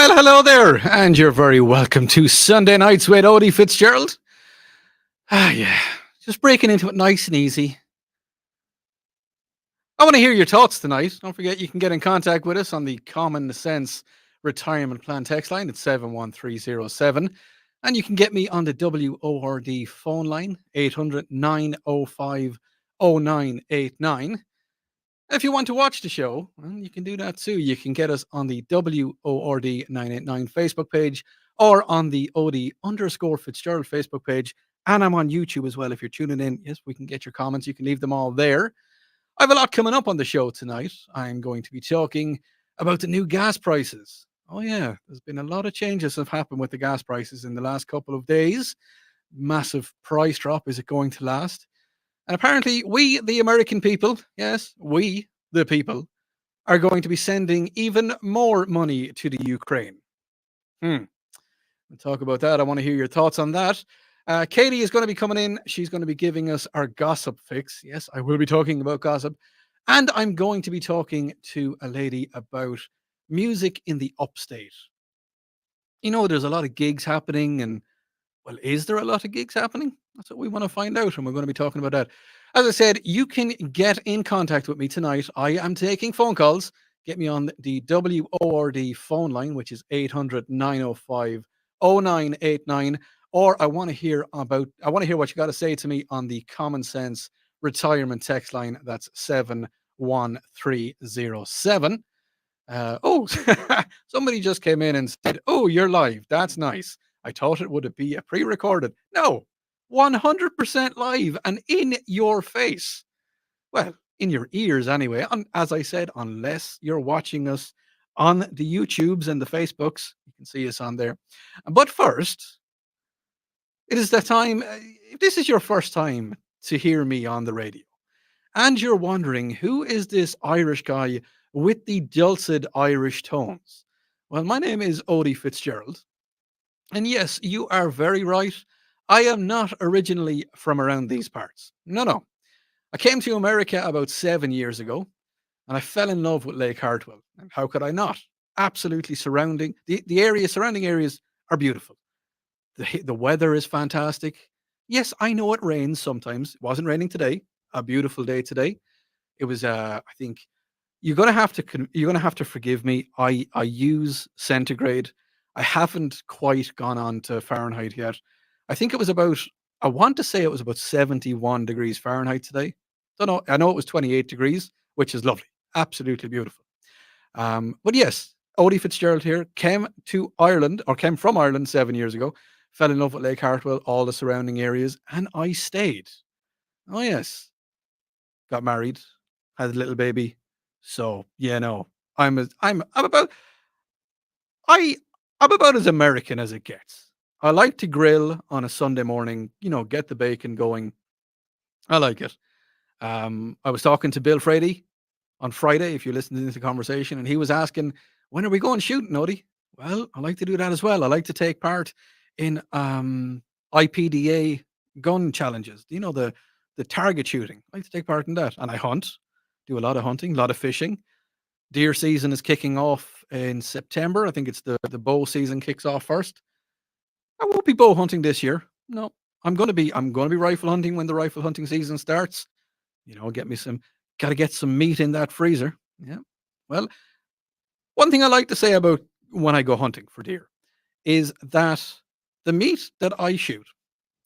Well, hello there, and you're very welcome to Sunday Nights with Odi Fitzgerald. Yeah, just breaking into it nice and easy. I want to hear your thoughts tonight. Don't forget you can get in contact with us on the Common Sense Retirement Plan text line at 71307. And you can get me on the WORD phone line, 800 905 0989. If you want to watch the show, well, you can do that too. You can get us on the WORD 989 Facebook page or on the OD_Fitzgerald Facebook page. And I'm on YouTube as well. If you're tuning in, yes, we can get your comments. You can leave them all there. I have a lot coming up on the show tonight. I'm going to be talking about the new gas prices. Oh, yeah, there's been a lot of changes that have happened with the gas prices in the last couple of days. Massive price drop. Is it going to last? And apparently, we, the American people, yes, we, the people, are going to be sending even more money to the Ukraine. We'll talk about that. I want to hear your thoughts on that. Katie is going to be coming in. She's going to be giving us our gossip fix. Yes, I will be talking about gossip. And I'm going to be talking to a lady about music in the upstate. You know, there's a lot of gigs happening, and well, is there a lot of gigs happening? That's what we want to find out, and we're going to be talking about that. As I said, you can get in contact with me tonight. I am taking phone calls. Get me on the WORD phone line, which is 800 905 0989. Or I want to hear what you got to say to me on the Common Sense Retirement text line. That's 71307. Somebody just came in and said, "Oh, you're live. That's nice. I thought it would be a pre-recorded." No, 100% live and in your face. Well, in your ears anyway. As I said, unless you're watching us on the YouTubes and the Facebooks, you can see us on there. But first, it is the time. If this is your first time to hear me on the radio, and you're wondering who is this Irish guy with the dulcet Irish tones? Well, my name is Odi Fitzgerald. And yes, you are very right. I am not originally from around these parts. No, no. I came to America about 7 years ago and I fell in love with Lake Hartwell. And how could I not? Absolutely surrounding areas are beautiful. The weather is fantastic. Yes, I know it rains sometimes. It wasn't raining today. A beautiful day today. It was, I think, you're gonna have to forgive me. I use centigrade. I haven't quite gone on to Fahrenheit yet. I think it was about. I want to say it was about 71 degrees Fahrenheit today. Don't know. I know it was 28 degrees, which is lovely, absolutely beautiful. But yes, Odie Fitzgerald here came from Ireland 7 years ago. Fell in love with Lake Hartwell, all the surrounding areas, and I stayed. Oh yes, got married, had a little baby. So yeah, no, I'm about I I'm about as American as it gets. I like to grill on a Sunday morning, get the bacon going. I like it. I was talking to Bill Frady on Friday, if you listened to this conversation, and he was asking, when are we going shooting, Noddy? Well, I like to do that as well. I like to take part in IPDA gun challenges. The target shooting. I like to take part in that. And I hunt, do a lot of hunting, a lot of fishing. Deer season is kicking off in September. I think it's the bow season kicks off first. I won't be bow hunting this year. No, I'm gonna be rifle hunting when the rifle hunting season starts. Get me some. Got to get some meat in that freezer. Yeah. Well, one thing I like to say about when I go hunting for deer is that the meat that I shoot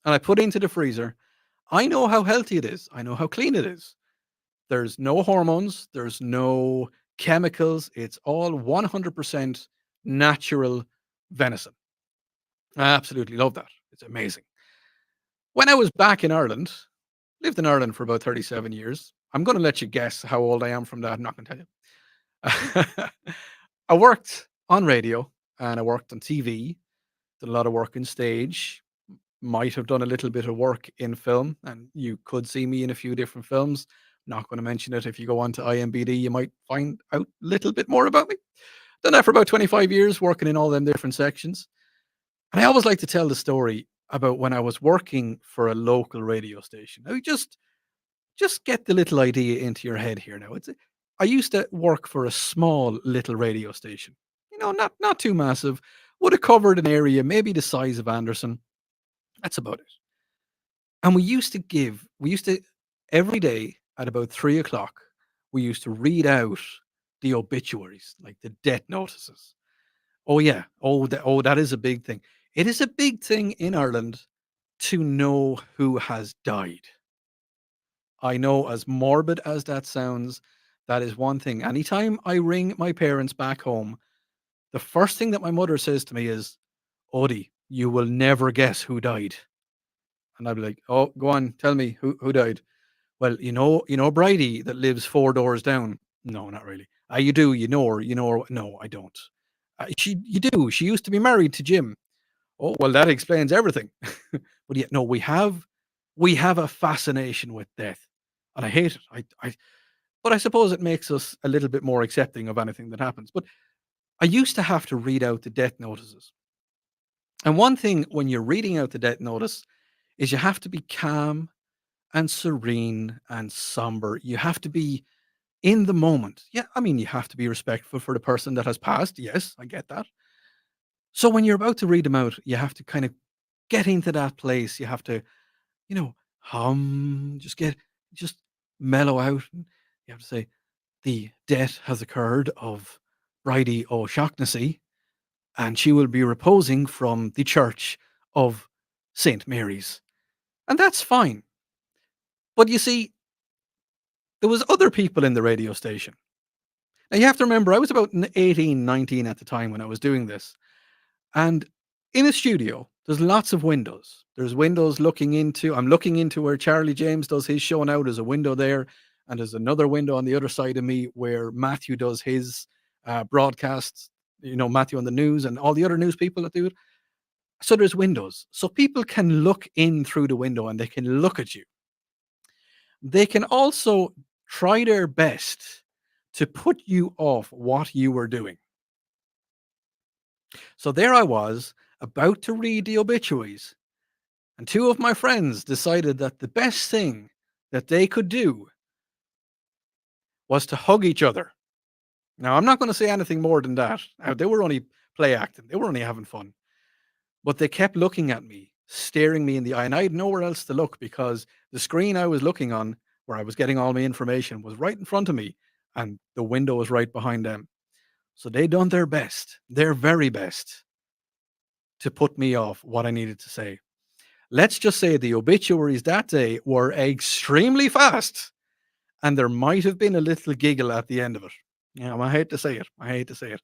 and I put into the freezer, I know how healthy it is. I know how clean it is. There's no hormones, there's no chemicals. It's all 100% natural venison. I absolutely love that. It's amazing. When I was back in Ireland, lived in Ireland for about 37 years. I'm going to let you guess how old I am from that. I'm not going to tell you. I worked on radio and I worked on TV, did a lot of work in stage, might have done a little bit of work in film, and you could see me in a few different films. Not going to mention it. If you go on to IMBD, you might find out a little bit more about me. Done that for about 25 years, working in all them different sections. And I always like to tell the story about when I was working for a local radio station. Now, just get the little idea into your head here now. I used to work for a small little radio station, not too massive. Would have covered an area maybe the size of Anderson. That's about it. And we used to every day at about 3 o'clock, we used to read out the obituaries, like the death notices. Oh yeah. That is a big thing. It is a big thing in Ireland to know who has died. I know, as morbid as that sounds, that is one thing. Anytime I ring my parents back home, the first thing that my mother says to me is, Odie, you will never guess who died. And I'd be like, oh, go on, tell me who died. Well, Bridie that lives 4 doors down. No, not really. You do, you know her. No, I don't. You do. She used to be married to Jim. Oh, well, that explains everything. But yeah, no, we have a fascination with death, and I hate it. But I suppose it makes us a little bit more accepting of anything that happens. But I used to have to read out the death notices, and one thing when you're reading out the death notice is you have to be calm and serene and somber. You have to be in the moment. Yeah, I mean, you have to be respectful for the person that has passed. Yes, I get that. So when you're about to read them out, you have to kind of get into that place. You have to, just mellow out. And you have to say, the death has occurred of Bridie O'Shaughnessy, and she will be reposing from the church of St. Mary's. And that's fine. But you see, there was other people in the radio station. Now you have to remember, I was about 18, 19 at the time when I was doing this. And in a studio, there's lots of windows. There's windows I'm looking into where Charlie James does his show now. There's a window there. And there's another window on the other side of me where Matthew does his broadcasts, Matthew on the news and all the other news people that do it. So there's windows. So people can look in through the window and they can look at you. They can also try their best to put you off what you were doing. So there I was, about to read the obituaries, and two of my friends decided that the best thing that they could do was to hug each other. Now, I'm not going to say anything more than that. They were only play acting, they were only having fun. But they kept looking at me, staring me in the eye, and I had nowhere else to look because the screen I was looking on, where I was getting all my information, was right in front of me, and the window was right behind them. So they done their best, their very best, to put me off what I needed to say. Let's just say the obituaries that day were extremely fast, and there might have been a little giggle at the end of it. Yeah, I hate to say it. I hate to say it.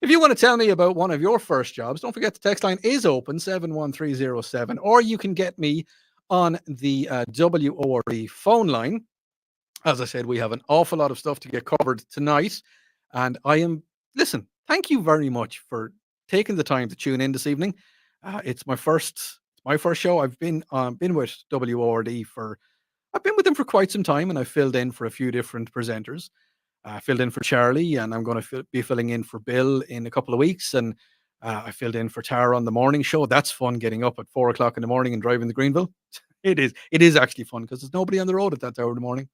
If you want to tell me about one of your first jobs, don't forget the text line is open 71307, or you can get me on the WORE phone line. As I said, we have an awful lot of stuff to get covered tonight, and listen, thank you very much for taking the time to tune in this evening. It's my first show. I've been with WORD I've been with them for quite some time, and I filled in for a few different presenters. I filled in for Charlie, and I'm going to be filling in for Bill in a couple of weeks. And I filled in for Tara on the morning show. That's fun, getting up at 4 o'clock in the morning and driving to Greenville. It is. It is actually fun because there's nobody on the road at that hour in the morning.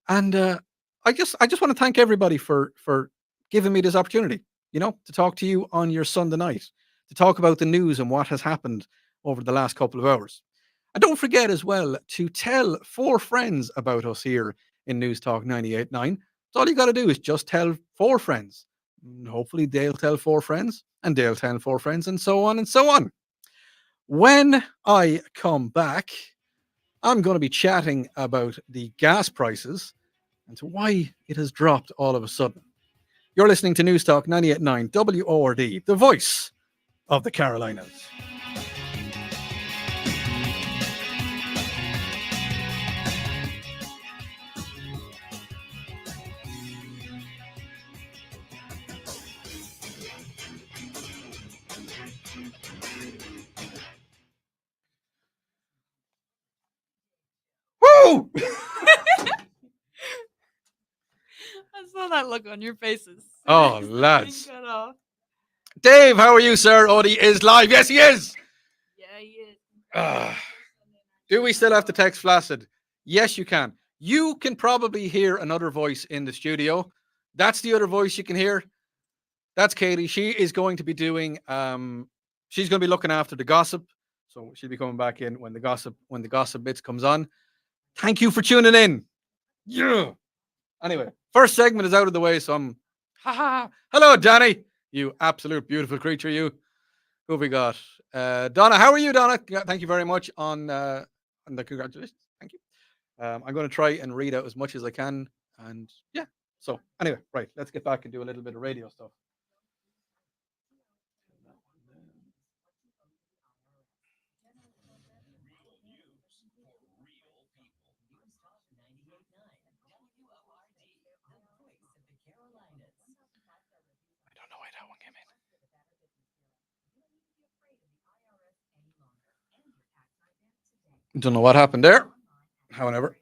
And I just want to thank everybody for giving me this opportunity, to talk to you on your Sunday night, to talk about the news and what has happened over the last couple of hours. And don't forget as well to tell 4 friends about us here in News Talk 98.9. So all you got to do is just tell 4 friends. Hopefully they'll tell 4 friends, and they'll tell 4 friends, and so on and so on. When I come back, I'm going to be chatting about the gas prices and to why it has dropped all of a sudden. You're listening to News Talk 98.9 WORD, the voice of the Carolinas. Woo! I saw that look on your faces. Oh, lads. Dave, how are you, sir? Odi is live. Yes, he is. Yeah, he is. Do we still have to text flaccid? Yes, you can. You can probably hear another voice in the studio. That's the other voice you can hear. That's Katie. She is going to be doing. She's going to be looking after the gossip, so she'll be coming back in when the gossip bits comes on. Thank you for tuning in. Yeah. Anyway, first segment is out of the way, so I'm. Ha ha. Hello, Danny. You absolute beautiful creature. You. Who have we got? Donna. How are you, Donna? Thank you very much on the congratulations. Thank you. I'm going to try and read out as much as I can, and yeah. So anyway, right. Let's get back and do a little bit of radio stuff. I don't know why that one came in. Don't know what happened there. However,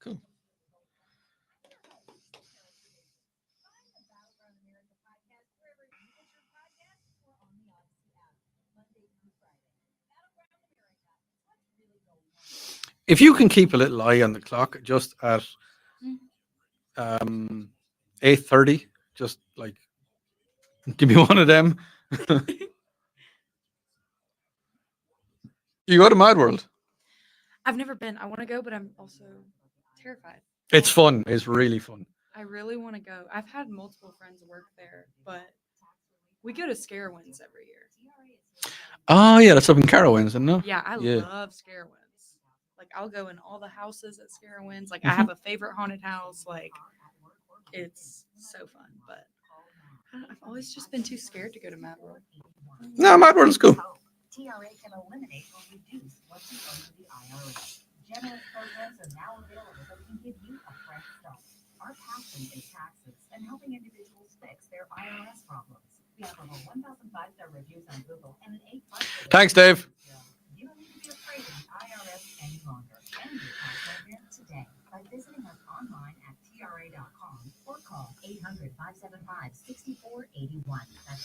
cool. If you can keep a little eye on the clock, just at 8:30, just like give me one of them. You go to Mad World. I've never been. I want to go, but I'm also terrified. It's fun. It's really fun. I really want to go. I've had multiple friends work there, but we go to Scarewinds every year. Oh yeah, that's up in Carowinds, isn't it? Yeah, I Yeah. love Scarewinds. Like I'll go in all the houses at Scarewinds. Like I have a favorite haunted house. Like it's so fun, but I've always just been too scared to go to Mad World. No, Mad World is cool. TRA can eliminate or reduce what you owe to the IRS. Generous programs are now available that can give you a fresh start. Our passion is taxes and helping individuals fix their IRS problems. We have over 1,000 five-star reviews on Google and an 8+. Thanks, Dave. You don't need to be afraid of the IRS any longer. End your tax program today by visiting us online at TRA.com or call 800-575-6481. That's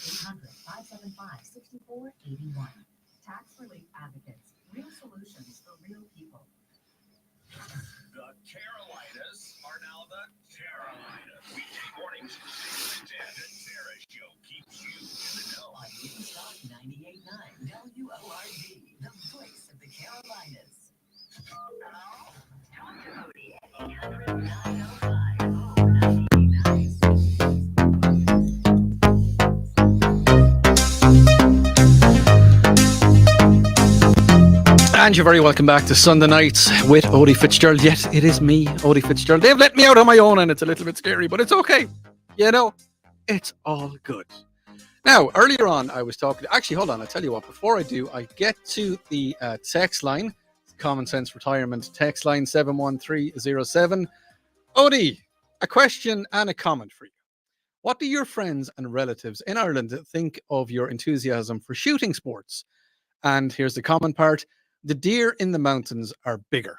800-575-6481. Tax relief advocates, real solutions for real people. The Carolinas are now the Carolinas. Weekday mornings, 6 to 10. The Tara Show keeps you in the know. On Woodstock 98.9 WORD, the voice of the Carolinas. Hello? Talk to Odi. 800-905. And you're very welcome back to Sunday Nights with Odi Fitzgerald. Yes, it is me, Odi Fitzgerald. They've let me out on my own and it's a little bit scary, but it's okay. You know, it's all good. Now, earlier on, I was talking... Actually, hold on. I'll tell you what. Before I do, I get to the text line. Common Sense Retirement text line 71307. Odi, a question and a comment for you. What do your friends and relatives in Ireland think of your enthusiasm for shooting sports? And here's the common part. The deer in the mountains are bigger.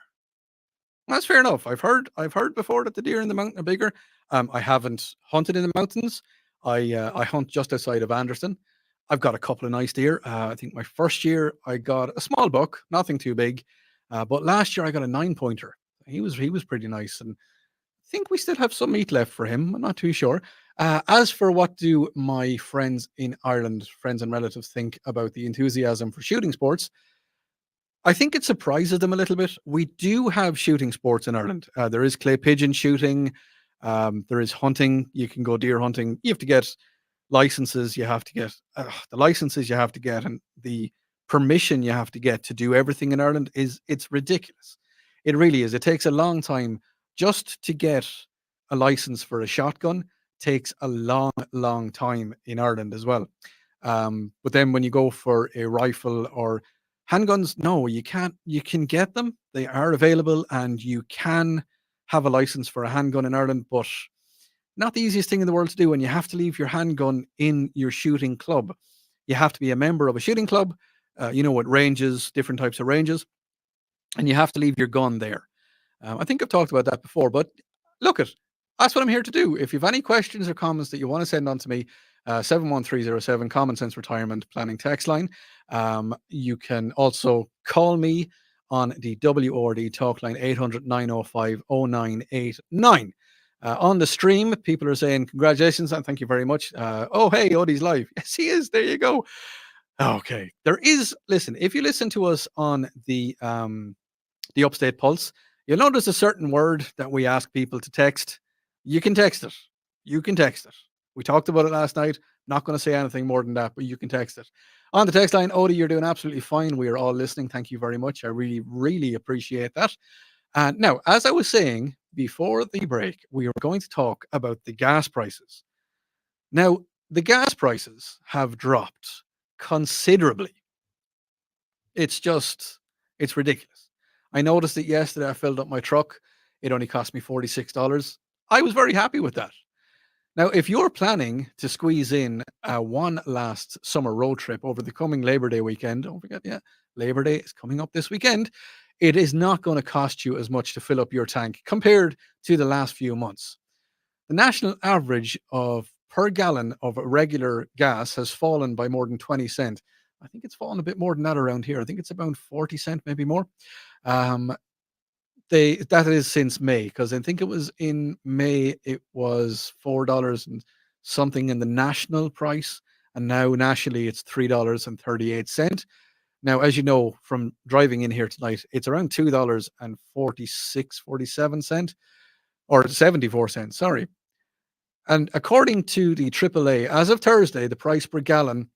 That's fair enough. I've heard before that the deer in the mountain are bigger. I haven't hunted in the mountains. I hunt just outside of Anderson. I've got a couple of nice deer. I think my first year I got a small buck, nothing too big. But last year I got a 9-pointer. He was pretty nice, and I think we still have some meat left for him. I'm not too sure. As for what do my friends in Ireland, friends and relatives, think about the enthusiasm for shooting sports, I think it surprises them a little bit. We do have shooting sports in Ireland. There is clay pigeon shooting. There is hunting. You can go deer hunting. You have to get licenses. You have to get the licenses you have to get, and the permission you have to get to do everything in Ireland it's ridiculous. It really is. It takes a long time just to get a license for a shotgun. Takes a long time in Ireland as well. But then when you go for a rifle or handguns, no, you can't. You can get them. They are available, and you can have a license for a handgun in Ireland, but not the easiest thing in the world to do. And you have to leave your handgun in your shooting club. You have to be a member of a shooting club, with ranges, different types of ranges, and you have to leave your gun there. I think I've talked about that before, but look at that's what I'm here to do. If you have any questions or comments that you want to send on to me, 71307 Common Sense Retirement Planning text line. You can also call me on the WRD talk line 800 905 0989. On the stream, people are saying congratulations and thank you very much. Oh, hey, Odie's live. Yes, he is. There you go. Okay. Listen, if you listen to us on the Upstate Pulse, you'll notice a certain word that we ask people to text. You can text it. You can text it. We talked about it last night. Not going to say anything more than that, but you can text it. On the text line, Odie, you're doing absolutely fine. We are all listening. Thank you very much. I really, really appreciate that. And now, as I was saying before the break, we are going to talk about the gas prices. Now, the gas prices have dropped considerably. It's ridiculous. I noticed it yesterday. I filled up my truck. It only cost me $46. I was very happy with that. Now, if you're planning to squeeze in one last summer road trip over the coming Labor Day weekend, don't forget, Labor Day is coming up this weekend. It is not going to cost you as much to fill up your tank compared to the last few months. The national average of per gallon of regular gas has fallen by more than 20 cents. I think it's fallen a bit more than that around here. I think it's about 40 cents, maybe more. That is since May, because I think it was in May it was $4 and something in the national price, and now nationally it's $3.38. Now, as you know from driving in here tonight, it's around $2.47 or 74 cents. Sorry. And according to the AAA, as of Thursday, the price per gallon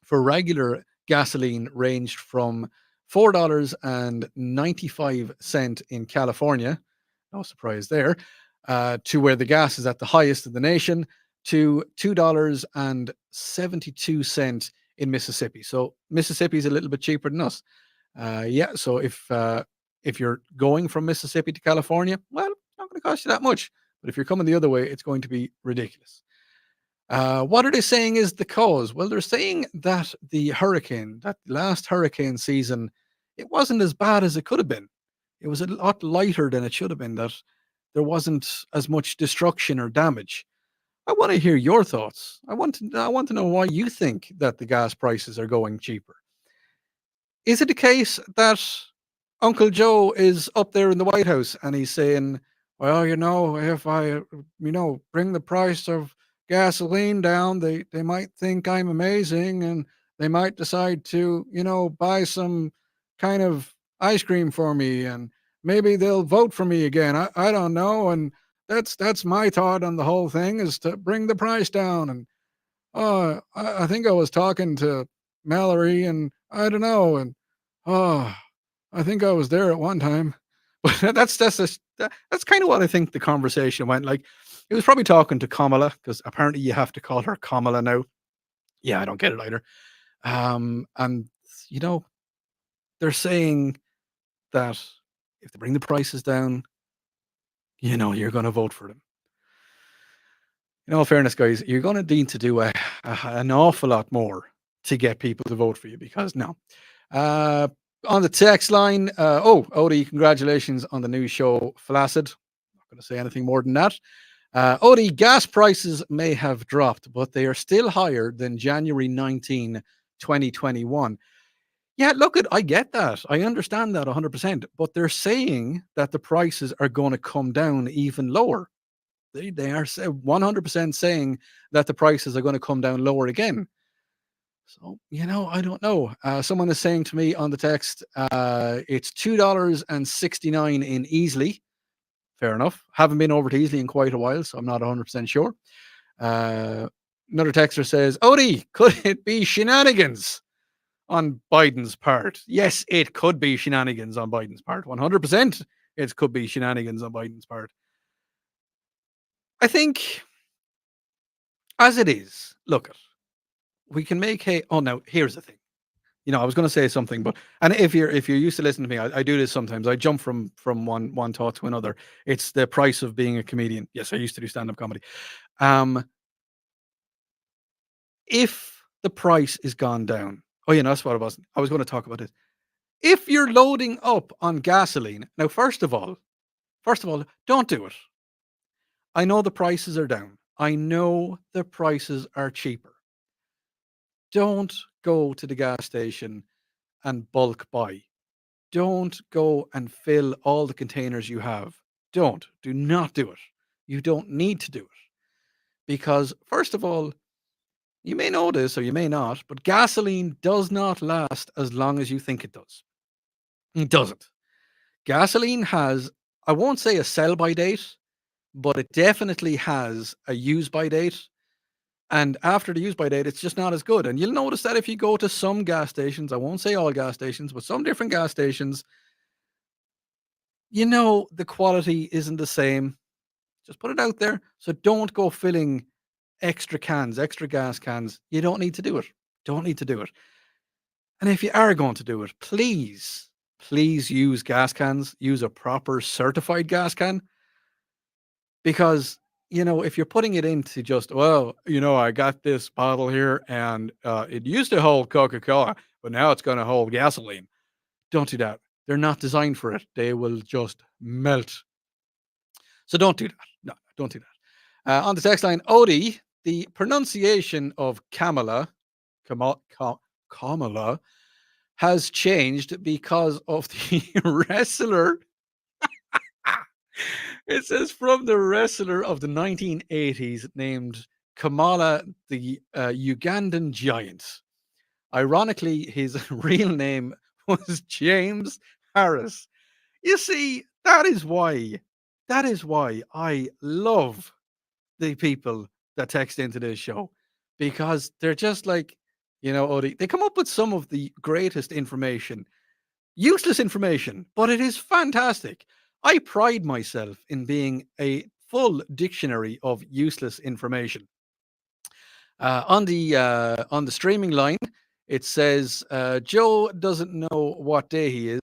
for regular gasoline ranged from $4.95 in California, no surprise there, to where the gas is at the highest in the nation, to $2.72 in Mississippi. So Mississippi is a little bit cheaper than us. So if you're going from Mississippi to California, well, it's not going to cost you that much. But if you're coming the other way, it's going to be ridiculous. What are they saying is the cause? Well, they're saying that that last hurricane season, it wasn't as bad as it could have been. It was a lot lighter than it should have been, that there wasn't as much destruction or damage. I want to hear your thoughts. I want to know why you think that the gas prices are going cheaper. Is it the case that Uncle Joe is up there in the White House and he's saying, well, if I, bring the price of gasoline down, they might think I'm amazing and they might decide to, buy some kind of ice cream for me and maybe they'll vote for me again. I don't know. And that's my thought on the whole thing, is to bring the price down. And I think I was talking to Mallory and I don't know. And I think I was there at one time. But that's kind of what I think the conversation went like. He was probably talking to Kamala, because apparently you have to call her Kamala now. Yeah, I don't get it either. And they're saying that if they bring the prices down, you're going to vote for them. In all fairness, guys, you're going to need to do an awful lot more to get people to vote for you, because no. On the text line, Odie, congratulations on the new show, Flaccid. Not going to say anything more than that. Odie, gas prices may have dropped, but they are still higher than January 19, 2021. Yeah, I get that. I understand that 100%, but they're saying that the prices are going to come down even lower. They are 100% saying that the prices are going to come down lower again. So, I don't know. Someone is saying to me on the text, it's $2.69 in Easley. Fair enough. Haven't been over to Easley in quite a while, so I'm not 100% sure. Another texter says, Odie, could it be shenanigans on Biden's part? Yes, it could be shenanigans on Biden's part. 100% it could be shenanigans on Biden's part. I think, as it is, we can make now here's the thing. I was going to say something, but if you're used to listening to me, I do this sometimes. I jump from one thought to another. It's the price of being a comedian. Yes, I used to do stand-up comedy. If the price is gone down. Oh, yeah, no, that's what I was going to talk about it. If you're loading up on gasoline, now, first of all, don't do it. I know the prices are down. I know the prices are cheaper. Don't go to the gas station and bulk buy. Don't go and fill all the containers you have. Do not do it. You don't need to do it. Because, first of all, you may know this or you may not, but gasoline does not last as long as you think it does. It doesn't. Gasoline has, I won't say a sell by date, but it definitely has a use by date. And after the use by date, it's just not as good. And you'll notice that if you go to some gas stations, I won't say all gas stations, but some different gas stations, the quality isn't the same. Just put it out there. So don't go filling extra cans, extra gas cans. You don't need to do it. Don't need to do it. And if you are going to do it, please use gas cans. Use a proper certified gas can. Because, if you're putting it into just, well, I got this bottle here and it used to hold Coca-Cola, but now it's going to hold gasoline. Don't do that. They're not designed for it. They will just melt. So don't do that. No, don't do that. On the text line, Odi, the pronunciation of Kamala has changed because of the wrestler. It says from the wrestler of the 1980s named Kamala, the Ugandan giant. Ironically, his real name was James Harris. You see, that is why I love the people that text into this show, because they're just like, Odie, they come up with some of the greatest information, useless information, but it is fantastic. I pride myself in being a full dictionary of useless information. On the streaming line, it says Joe doesn't know what day he is.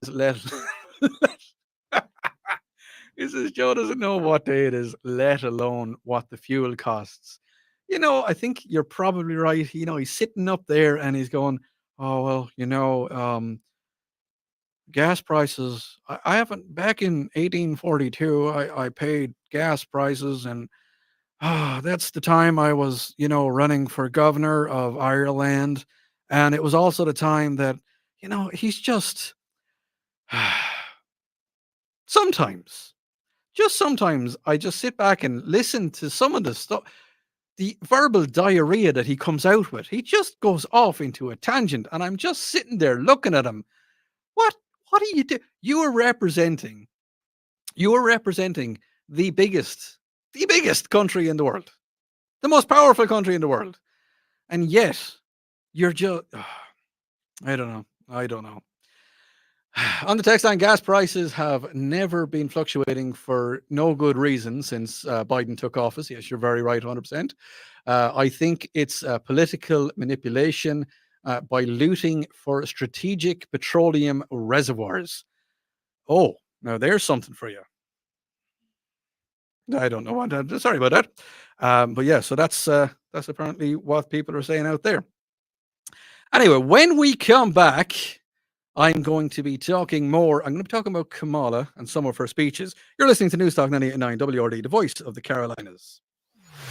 It says Joe doesn't know what day it is, let alone what the fuel costs. I think you're probably right. He's sitting up there and he's going, "Oh well, gas prices. I haven't back in 1842. I paid gas prices, and that's the time I was, running for governor of Ireland, and it was also the time that, he's just sometimes, just sometimes, I just sit back and listen to some of the stuff, the verbal diarrhea that he comes out with. He just goes off into a tangent, and I'm just sitting there looking at him. What? What do you do? You are representing the biggest country in the world, the most powerful country in the world, and yet you're just. I don't know. On the text line, gas prices have never been fluctuating for no good reason since Biden took office. Yes, you're very right, 100%. I think it's political manipulation by looting for strategic petroleum reservoirs. Oh, now there's something for you. I don't know what. Sorry about that. But yeah, so that's apparently what people are saying out there. Anyway, when we come back, I'm going to be talking more. I'm going to be talking about Kamala and some of her speeches. You're listening to News Talk 98.9 WRD, the voice of the Carolinas.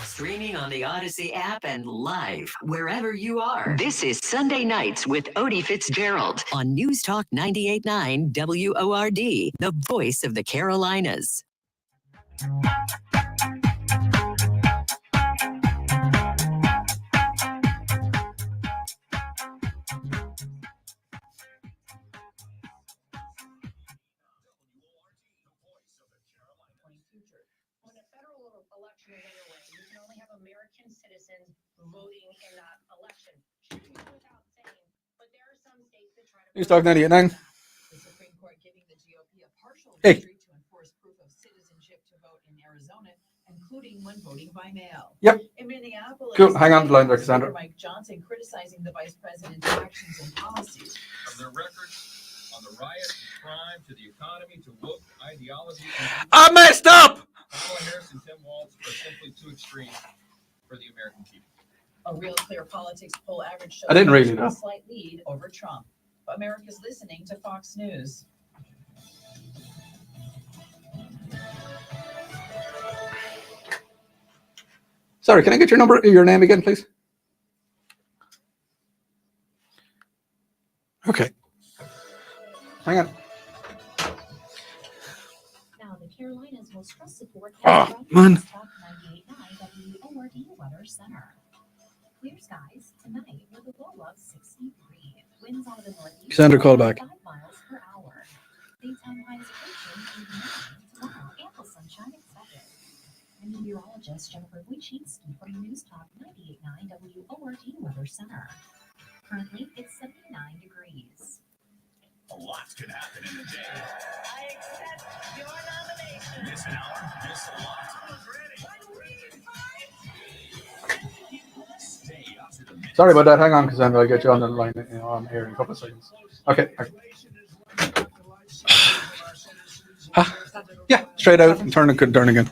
Streaming on the Odyssey app and live wherever you are. This is Sunday Nights with Odi Fitzgerald on News Talk 98.9 WORD, the voice of the Carolinas. When a federal election is underway, you can only have American citizens voting in that election. Should be without saying, but there are some states that try to. News Talk 98.9. The Supreme Court giving the GOP a partial victory to enforce proof of citizenship to vote in Arizona, including when voting by mail. Yep. In Minneapolis, Cool. Hang on the line there, Cassandra. Mike Johnson criticizing the vice president's actions and policies. From their records on the riot, crime, to the economy, to woke ideology. I messed up! Kamala Harris and Tim Walz are simply too extreme for the American people. A Real Clear Politics poll average I didn't really know. A slight lead over Trump. America's listening to Fox News. Sorry, can I get your name again, please? Okay. Hang on. Now, the Carolinas will stress support. Oh, man. Talk 98.9 WORD Weather Center. Clear skies tonight with a low of 63. Winds out of the northeast. Sandra, call back. 5 miles per hour. Daytime highs approaching 89. Tomorrow, ample sunshine expected. And meteorologist Jennifer Wojcicki from News Talk 98.9 WORD Weather Center. Currently, it's 79 degrees. A lot could happen in a day. I accept your nomination. This hour, this a lot. Stay up to the minute. Sorry about that. Hang on, Cassandra. I'll get you on the line on here in a couple of seconds. Okay. Yeah, straight out and turn again.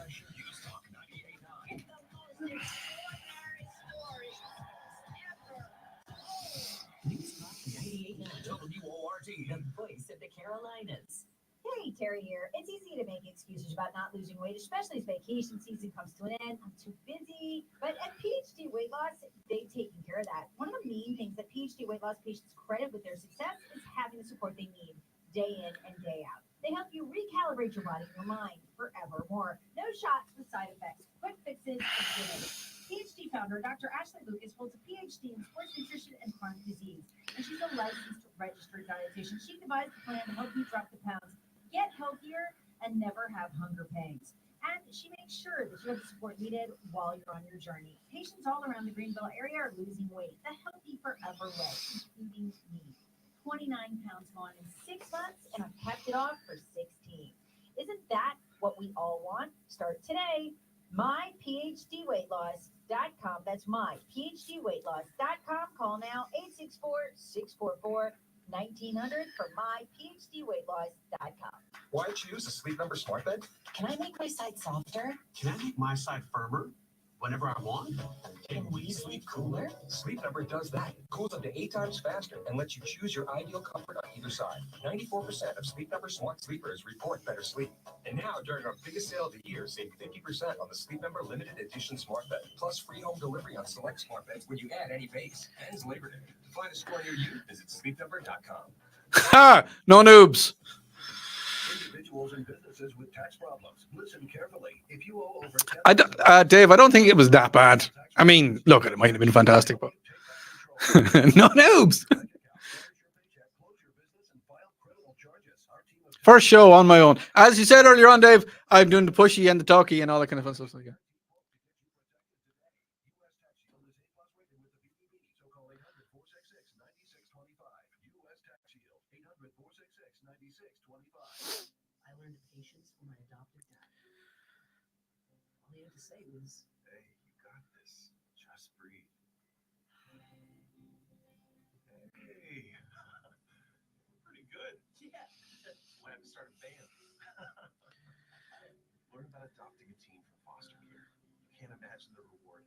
The voice of the Carolinas. Hey, Terry here. It's easy to make excuses about not losing weight, especially as vacation season comes to an end. I'm too busy. But at PhD Weight Loss, they've taken care of that. One of the main things that PhD Weight Loss patients credit with their success is having the support they need day in and day out. They help you recalibrate your body and your mind forevermore. No shots with side effects. Quick fixes and good. PhD founder Dr. Ashley Lucas holds a PhD in sports nutrition and chronic disease, and she's a licensed registered dietitian. She devised a plan to help you drop the pounds, get healthier, and never have hunger pangs. And she makes sure that you have the support needed while you're on your journey. Patients all around the Greenville area are losing weight the healthy forever way, including me. 29 pounds gone in 6 months, and I've kept it off for 16. Isn't that what we all want? Start today. MyPhDWeightLoss.com. That's MyPhDWeightLoss.com. Call now 864-644-1900 for MyPhDWeightLoss.com. Why choose a Sleep Number smart bed? Can I make my side softer? Can I make my side firmer whenever I want? Can we sleep cooler? Sleep Number does that. Cools up to 8 times faster and lets you choose your ideal comfort on either side. 94% of Sleep Number smart sleepers report better sleep. And now, during our biggest sale of the year, save 50% on the Sleep Number limited edition smart bed, plus free home delivery on select smart beds when you add any base. Ends Labor Day. To find a store near you, visit sleepnumber.com. Ha! No noobs. Individuals and businesses with tax problems. Listen carefully. If you owe over Dave, I don't think it was that bad. I mean, look, it might have been fantastic, but no noobs. First show on my own. As you said earlier on, Dave, I'm doing the pushy and the talky and all that kind of fun stuff. So yeah. I learned patience from my adopted dad. All he had to say was, Hey, you got this. Just breathe. Hey. Pretty good. yeah. Might have to start a band. Learn about adopting a teen from foster care. You can't imagine the reward.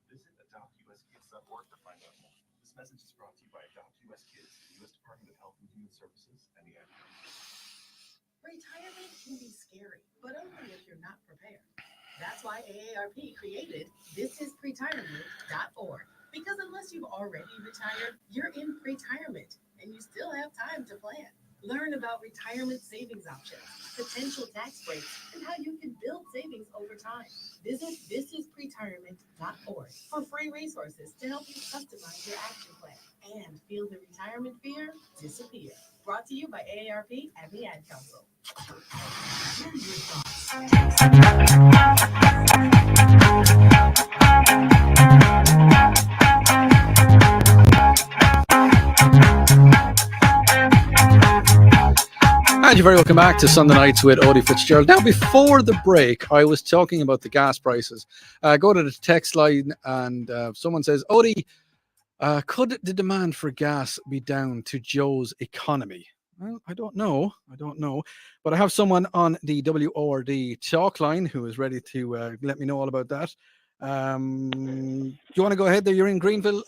Visit adoptuskids.org to find out more. This message is brought to you by Adopt US Kids, the U.S. Department of Health and Human Services, and the Ad Council. Retirement can be scary, but only if you're not prepared. That's why AARP created thisispretirement.org. Because unless you've already retired, you're in retirement and you still have time to plan. Learn about retirement savings options, potential tax breaks, and how you can build savings over time. Visit thisispretirement.org for free resources to help you customize your action plan and feel the retirement fear disappear. Brought to you by AARP and the Ad Council. Share your thoughts. And you're very welcome back to Sunday Nights with Odi Fitzgerald. Now, before the break, I was talking about the gas prices. Go to the text line and someone says, Odi, could the demand for gas be down to Joe's economy? Well, I don't know. But I have someone on the WORD talk line who is ready to let me know all about that. Do you want to go ahead there? You're in Greenville.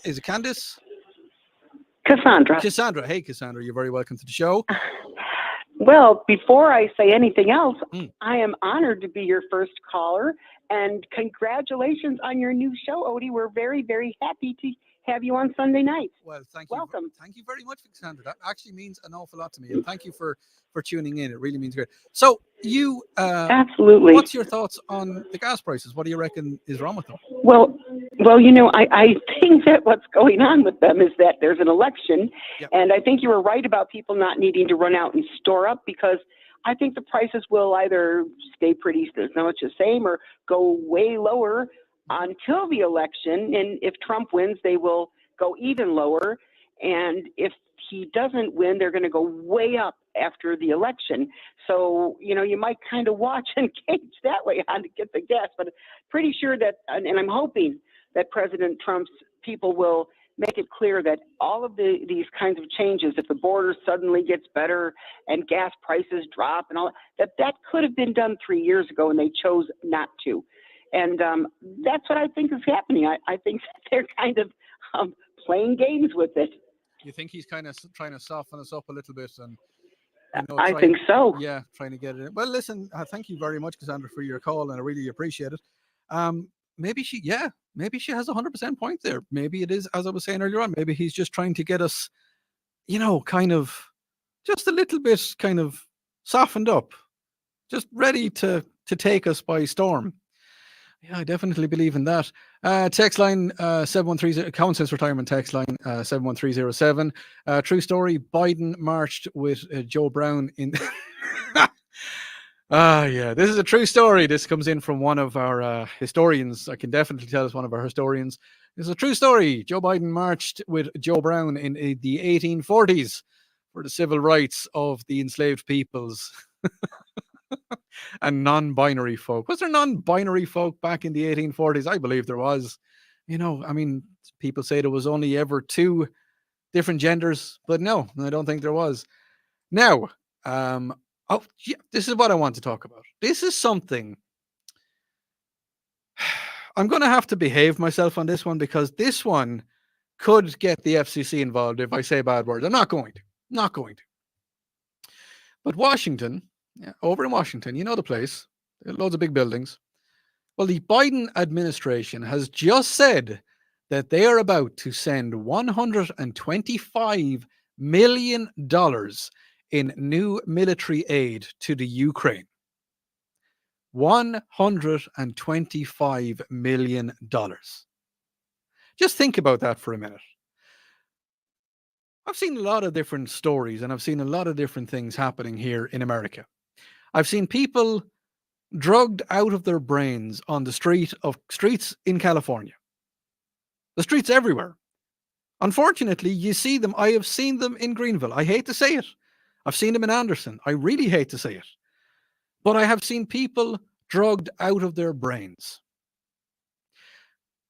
Is it Candice? Cassandra. Cassandra. Hey, Cassandra. You're very welcome to the show. Well, before I say anything else, Mm. I am honored to be your first caller, and congratulations on your new show, Odie. We're very, very happy to have you on Sunday nights. Well, thank you. Welcome. Thank you very much, Cassandra. That actually means an awful lot to me, and thank you for tuning in. It really means great. So, you, Absolutely. what's your thoughts on the gas prices? What do you reckon is wrong with them? Well, I think that what's going on with them is that there's an election, Yep. and I think you were right about people not needing to run out and store up, because I think the prices will either stay pretty much the same or go way lower until the election. And if Trump wins, they will go even lower. And if he doesn't win, they're going to go way up after the election. So, you might kind of watch and gauge that way on to get the gas. But pretty sure that, and I'm hoping that President Trump's people will make it clear that all of these kinds of changes, if the border suddenly gets better and gas prices drop and all that could have been done 3 years ago, and they chose not to. And that's what I think is happening. I think they're kind of playing games with it. You think he's kind of trying to soften us up a little bit, and I think so. Yeah, trying to get it in. Well, listen, thank you very much, Cassandra, for your call, and I really appreciate it. Maybe she has 100% point there. Maybe it is, as I was saying earlier on, maybe he's just trying to get us, kind of just a little bit kind of softened up, just ready to take us by storm. Yeah, I definitely believe in that. Text line 7130, common sense retirement text line 71307. True story, Biden marched with Joe Brown in... yeah, this is a true story. This comes in from one of our historians. I can definitely tell it's one of our historians. It's a true story. Joe Biden marched with Joe Brown in the 1840s for the civil rights of the enslaved peoples and non-binary folk. Was there non-binary folk back in the 1840s? I believe there was. People say there was only ever 2 different genders, but no, I don't think there was. Now, this is what I want to talk about. This is something I'm going to have to behave myself on this one, because this one could get the FCC involved if I say bad words. I'm not going to. But Washington, over in Washington, the place, loads of big buildings. Well, the Biden administration has just said that they are about to send $125 million in new military aid to the Ukraine. $125 million. Just think about that for a minute. I've seen a lot of different stories, and I've seen a lot of different things happening here in America. I've seen people drugged out of their brains on the streets in California. The streets everywhere. Unfortunately, you see them. I have seen them in Greenville. I hate to say it. I've seen them in Anderson. I really hate to say it. But I have seen people drugged out of their brains.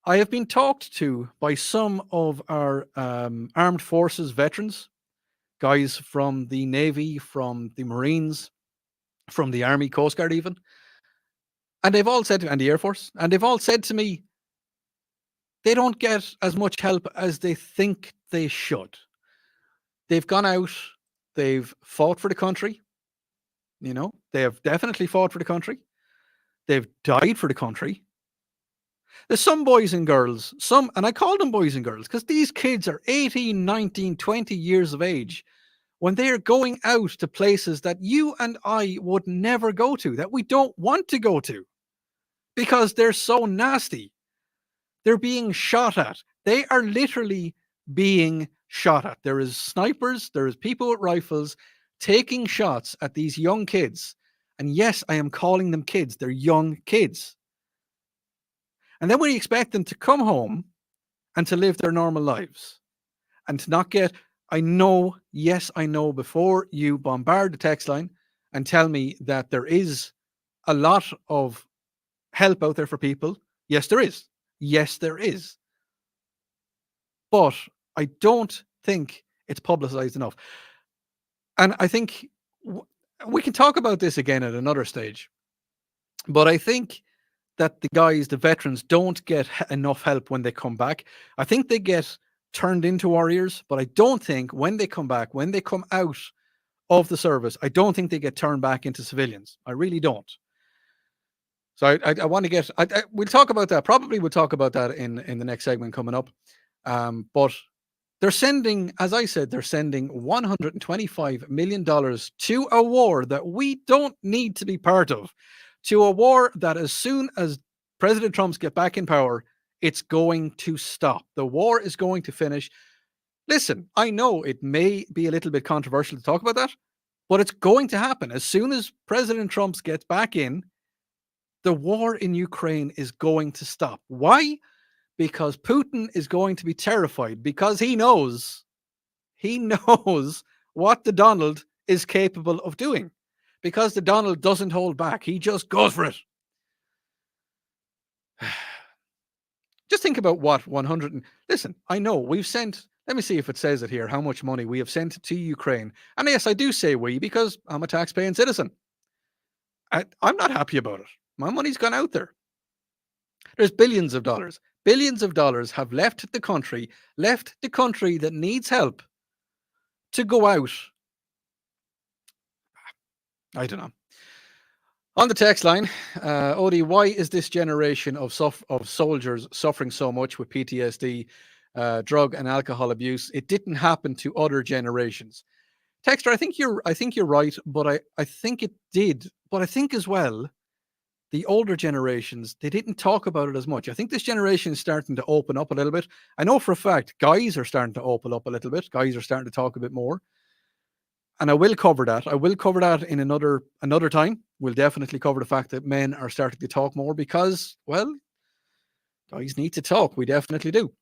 I have been talked to by some of our armed forces veterans, guys from the Navy, from the Marines, from the Army, Coast Guard even. And they've all said, and the Air Force, and they've all said to me, they don't get as much help as they think they should. They've gone out, they've fought for the country. They have definitely fought for the country. They've died for the country. There's some boys and girls, and I call them boys and girls because these kids are 18, 19, 20 years of age when they're going out to places that you and I would never go to, that we don't want to go to because they're so nasty. They're being shot at. They are literally being shot at. There is snipers, there is people with rifles taking shots at these young kids. And yes, I am calling them kids. They're young kids. And then we expect them to come home and to live their normal lives and to not get, I know, before you bombard the text line and tell me that there is a lot of help out there for people. Yes, there is. Yes, there is. But I don't think it's publicized enough. And I think we can talk about this again at another stage. But I think that the guys, the veterans, don't get enough help when they come back. I think they get turned into warriors, but I don't think when they come back, when they come out of the service, I don't think they get turned back into civilians. I really don't. So I want to get. We'll talk about that. Probably we'll talk about that in the next segment coming up. But they're sending, as I said, they're sending $125 million to a war that we don't need to be part of, to a war that as soon as President Trump's get back in power, it's going to stop. The war is going to finish. Listen, I know it may be a little bit controversial to talk about that, but it's going to happen. As soon as President Trump gets back in, the war in Ukraine is going to stop. Why? Because Putin is going to be terrified because he knows what the Donald is capable of doing. Because the Donald doesn't hold back. He just goes for it. Just think about what 100 listen, I know we've sent, let me see if it says it here, how much money we have sent to Ukraine. And yes, I do say we because I'm a tax-paying citizen. I'm not happy about it. My money's gone out there. There's billions of dollars. Billions of dollars have left the country that needs help to go out. I don't know. On the text line, Odi, why is this generation of soldiers suffering so much with PTSD, drug and alcohol abuse? It didn't happen to other generations. Texter, I think you're right, but I think it did. But I think as well, the older generations, they didn't talk about it as much. I think this generation is starting to open up a little bit. I know for a fact guys are starting to open up a little bit. Guys are starting to talk a bit more. And I will cover that. I will cover that in another time. We'll definitely cover the fact that men are starting to talk more because, well, guys need to talk. We definitely do.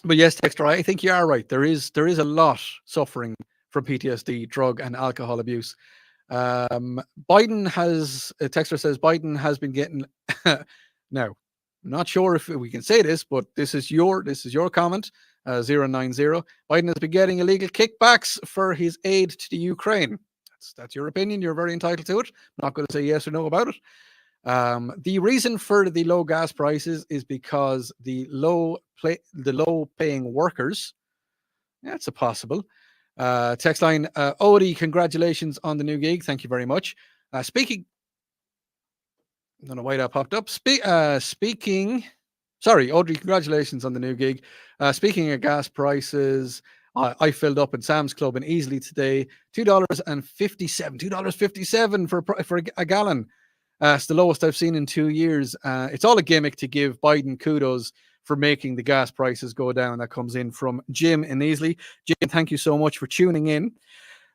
But yes, Texter, I think you are right. There is a lot suffering from PTSD, drug and alcohol abuse. Biden has, Texter says, Biden has been getting, now, I'm not sure if we can say this, but this is your comment, 090. Biden has been getting illegal kickbacks for his aid to the Ukraine. That's your opinion. You're very entitled to it. I'm not going to say yes or no about it. The reason for the low gas prices is because the low paying workers. That's a possible. Text line, Odi, congratulations on the new gig. Thank you very much. Speaking, I don't know why that popped up. Speaking, sorry, Audrey, congratulations on the new gig. Speaking of gas prices, I filled up in Sam's Club in Easley today, $2.57 for a gallon. It's the lowest I've seen in 2 years. It's all a gimmick to give Biden kudos for making the gas prices go down. That comes in from Jim in Easley. Jim, thank you so much for tuning in.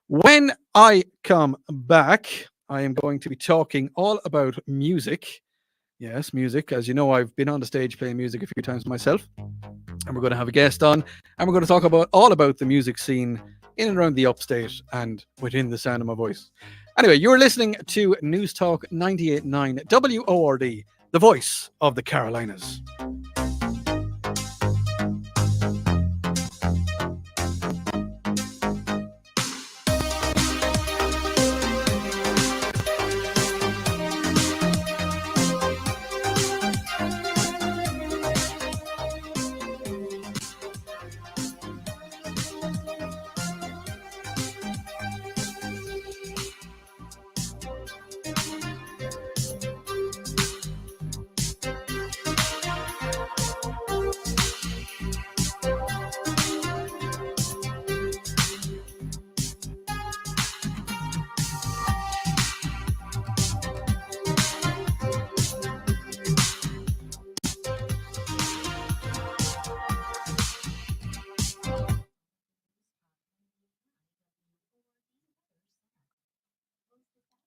When I come back, I am going to be talking all about music. Yes, music. As you know, I've been on the stage playing music a few times myself. And we're going to have a guest on. And we're going to talk all about the music scene in and around the upstate and within the sound of my voice. Anyway, you're listening to News Talk 98.9 WORD, the voice of the Carolinas.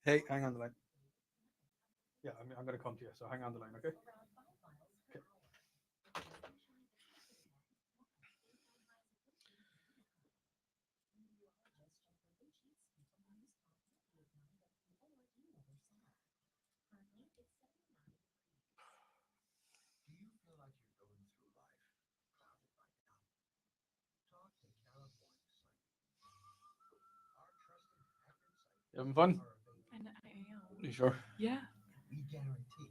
Hey, hang on the line. Yeah, I'm going to come to you, so hang on the line, okay? You having fun? I am. You sure? Yeah. We guarantee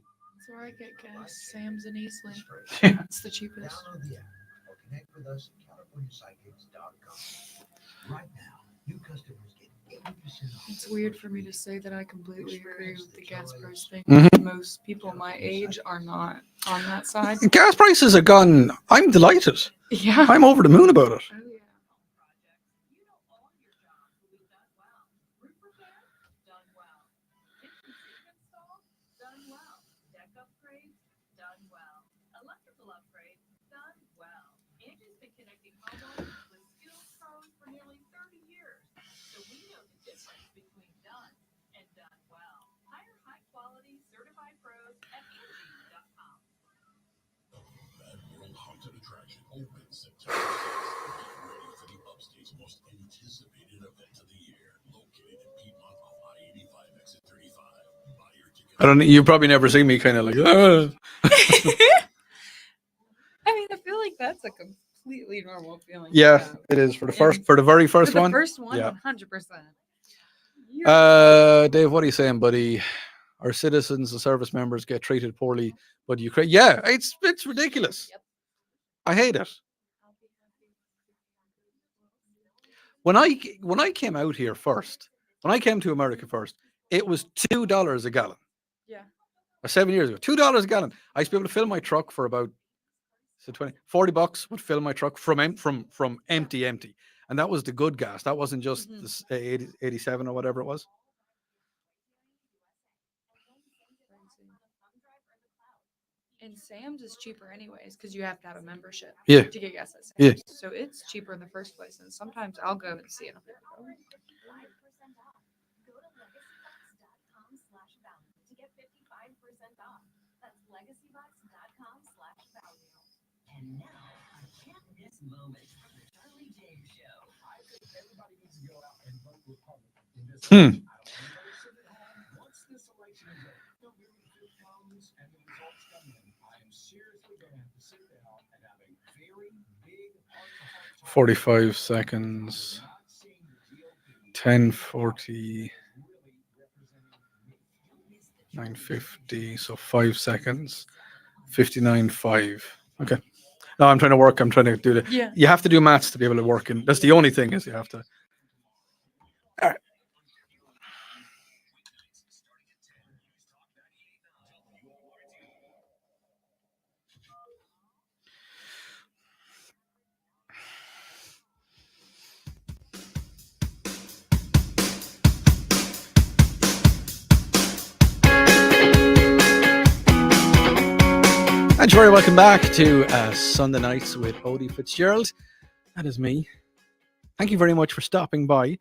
That's where I get gas. Sam's in Eastland. Yeah. It's the cheapest. Download the app or connect with us at CaliforniaPsychics.com. Right now, new customers get 80% off. It's weird for me to say that I completely agree with the gas price thing. Mhm. Most people my age are not on that side. Gas prices are gone. I'm delighted. Yeah. I'm over the moon about it. Oh, yeah. That world-haunted attraction opens September 6th. Get ready for the upstate's most anticipated event of the year. Located in Piedmont off I-85 exit 35. Buy your ticket. I don't. You probably never see me kind of like. I mean, I feel like that's a completely normal feeling. to Yeah, have. it is for the And very For first the one. first one, Yeah. 100%. Dave, what are you saying, buddy? Our citizens and service members get treated poorly, but Ukraine. Yeah, it's ridiculous. Yep. I hate it. When I came out here first, when I came to America first, it was $2 a gallon. Yeah. 7 years ago, $2 a gallon. I used to be able to fill my truck for about $40 would fill my truck from empty, and that was the good gas. That wasn't just Mhm. this 80, 87 or whatever it was. And Sam's is cheaper anyways because you have to have a membership Yeah, to get gas at Sam's. Yeah. So it's cheaper in the first place. And sometimes I'll go and see it. 5% off. Go to legacybox.com/value to get 55% off. That's legacybox.com/value. And now, a can't miss moment from the Charlie James Show. I think everybody needs to go out and vote Republican in this Hmm. election. I don't want anybody sitting at home. Once this election is over, no really good comes and the results come in. I am seriously going to have to sit down and have a very big heart-to-heart talk. 45 seconds. Not seeing the GOP 10:40, really representing me. 9:50. So 5 seconds. 59.5. Okay. No, I'm trying to work. I'm trying to do the. Yeah. You have to do maths to be able to work, and that's the only thing is you have to. All right. And very welcome back to Sunday Nights with Odi Fitzgerald. That is me. Thank you very much for stopping by.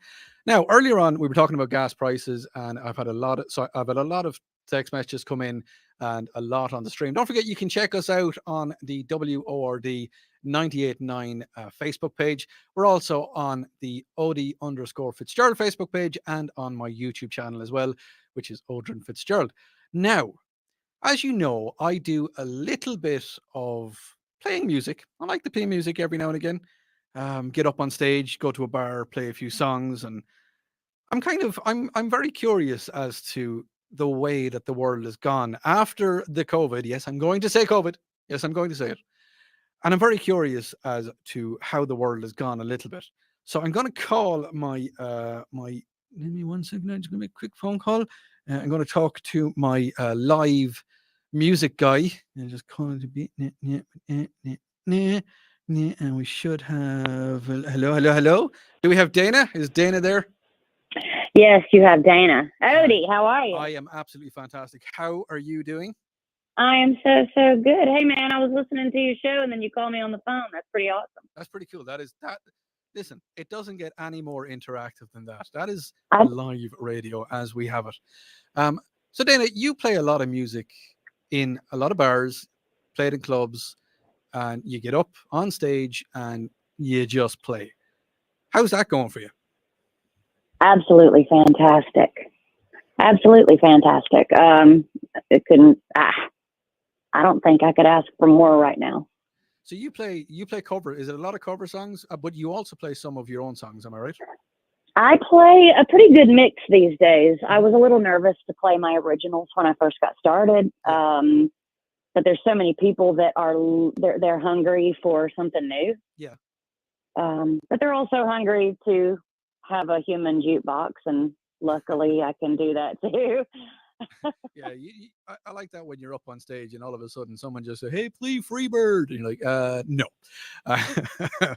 Now, earlier on, we were talking about gas prices, and I've had a lot of text messages come in and a lot on the stream. Don't forget, you can check us out on the WORD 98.9 Facebook page. We're also on the Odi_Fitzgerald Facebook page and on my YouTube channel as well, which is Odrin Fitzgerald. Now, as you know, I do a little bit of playing music. I like to play music every now and again. Get up on stage, go to a bar, play a few songs, and I'm very curious as to the way that the world has gone after the COVID. Yes, I'm going to say COVID. Yes, I'm going to say it. And I'm very curious as to how the world has gone a little bit. So I'm going to call my give me 1 second. I'm just going to make a quick phone call. I'm going to talk to my live music guy and just call it a bit. And we should have hello. Do we have Dana? Is Dana there? Yes, you have Dana. Odie, how are you? I am absolutely fantastic. How are you doing? I am so good. Hey man, I was listening to your show and then you called me on the phone. That's pretty awesome. That's pretty cool. That. Listen, it doesn't get any more interactive than that. That is I- live radio as we have it. So Dana, you play a lot of music in a lot of bars, played in clubs, and you get up on stage and you just play. How's that going for you? Absolutely fantastic. Absolutely fantastic. It couldn't. I don't think I could ask for more right now. So you play cover. Is it a lot of cover songs? But you also play some of your own songs. Am I right? I play a pretty good mix these days. I was a little nervous to play my originals when I first got started. but there's so many people that are they're hungry for something new. Yeah. But they're also hungry to have a human jukebox, and luckily I can do that too. Yeah, I like that when you're up on stage and all of a sudden someone just say, "Hey, play Freebird," and you're like, "No."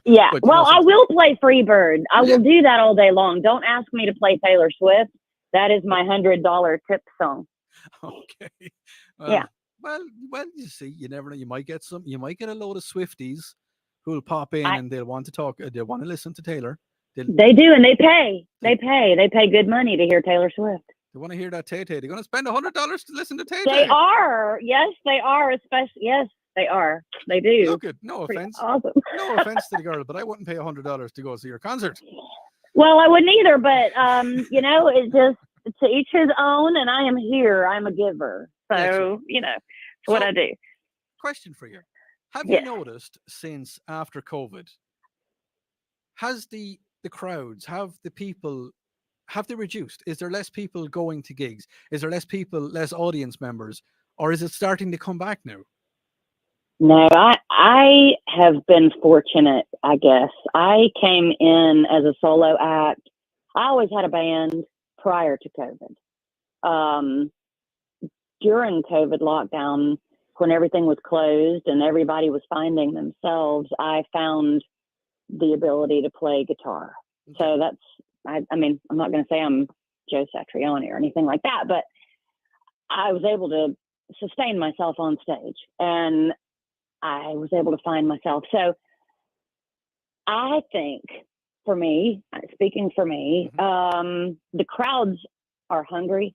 Yeah. But, Well, I will play Freebird. I Yeah. will do that all day long. Don't ask me to play Taylor Swift. That is my $100 tip song. Okay. Yeah. Well, you see, you never know. You might get a load of Swifties who will pop in and they'll want to talk. They'll want to listen to Taylor. They do, and they pay. They pay good money to hear Taylor Swift. They want to hear that Tay Tay. They're going to spend $100 to listen to Tay They Tay. are. Yes, they are. Especially, yes, they are. They do. Look it. No Pretty offense. awesome. No offense to the girl, but I wouldn't pay $100 to go see your concert. Well, I wouldn't either, but it's just to each his own, and I am here. I'm a giver. So, it's what I do. Question for you. Have Yes. you noticed since after COVID, has the crowds, have they reduced? Is there less people going to gigs? Is there less audience members? Or is it starting to come back now? No, I have been fortunate, I guess. I came in as a solo act. I always had a band prior to COVID. During COVID lockdown, when everything was closed and everybody was finding themselves, I found the ability to play guitar. So that's, I mean, I'm not going to say I'm Joe Satriani or anything like that, but I was able to sustain myself on stage, and I was able to find myself. So I think for me, speaking for me, the crowds are hungry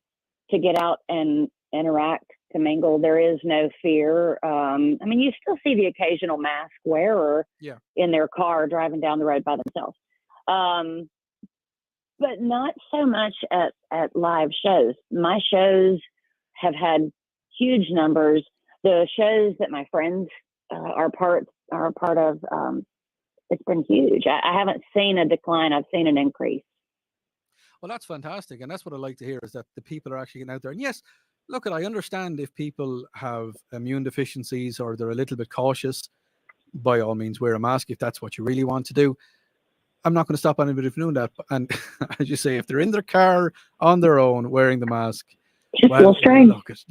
to get out and interact, to mingle. There is no fear. I mean, you still see the occasional mask wearer in their car driving down the road by themselves. But not so much at live shows. My shows have had huge numbers. The shows that my friends are a part of, it's been huge. I haven't seen a decline. I've seen an increase. Well, that's fantastic. And that's what I like to hear, is that the people are actually getting out there. And yes, look, I understand if people have immune deficiencies or they're a little bit cautious, by all means, wear a mask if that's what you really want to do. I'm not going to stop anybody from doing that. And as you say, if they're in their car on their own wearing the mask, just a little strange. Look it.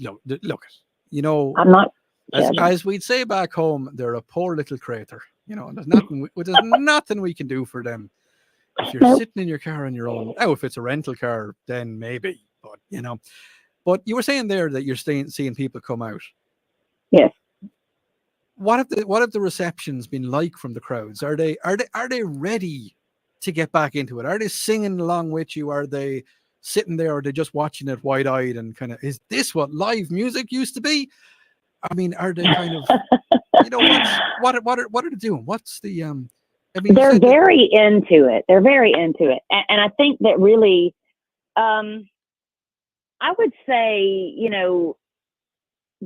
You know, I'm not. As we'd say back home, they're a poor little crater. You know, and there's nothing we can do for them. If you're sitting in your car on your own, if it's a rental car, then maybe. But But you were saying there that you're seeing people come out. Yes. What have the receptions been like from the crowds? Are they ready to get back into it? Are they singing along with you? Are they sitting there? Or are they just watching it wide-eyed and kind of, is this what live music used to be? I mean, are they kind of, what are they doing? What's the I mean, they're very into it. They're very into it, and I think that really, I would say,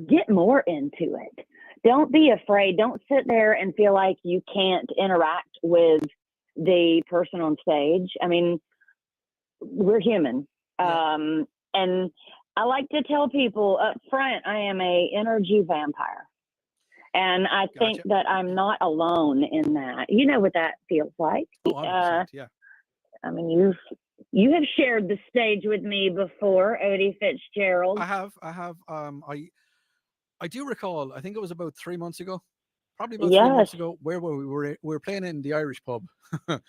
get more into it. Don't be afraid. Don't sit there and feel like you can't interact with the person on stage. I mean, we're human. And I like to tell people up front, I am a energy vampire. And I think that I'm not alone in that. You know what that feels like. Oh, yeah. I mean, you have shared the stage with me before, Odi Fitzgerald. I have. I do recall, I think it was about 3 months ago, probably about 3 months ago, where we were playing in the Irish pub.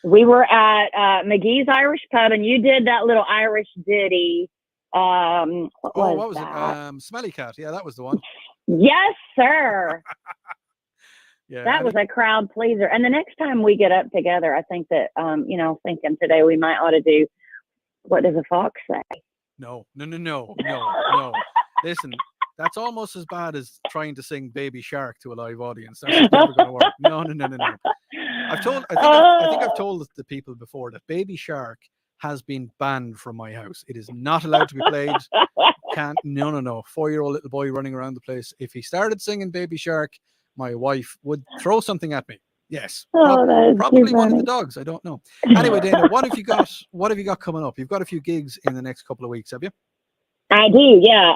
We were at McGee's Irish Pub, and you did that little Irish ditty. What was that? It? Smelly Cat. Yeah, that was the one. Yes, sir. Yeah, that was a crowd pleaser. And the next time we get up together, I think that, thinking today we might ought to do, what does a fox say? No. Listen, that's almost as bad as trying to sing Baby Shark to a live audience. That's never going to work. No. I think I've told the people before that Baby Shark has been banned from my house. It is not allowed to be played. No. 4-year-old little boy running around the place. If he started singing Baby Shark, my wife would throw something at me. Yes. Probably one of the dogs. I don't know. Anyway, Dana, what have you got coming up? You've got a few gigs in the next couple of weeks, have you? I do, yeah.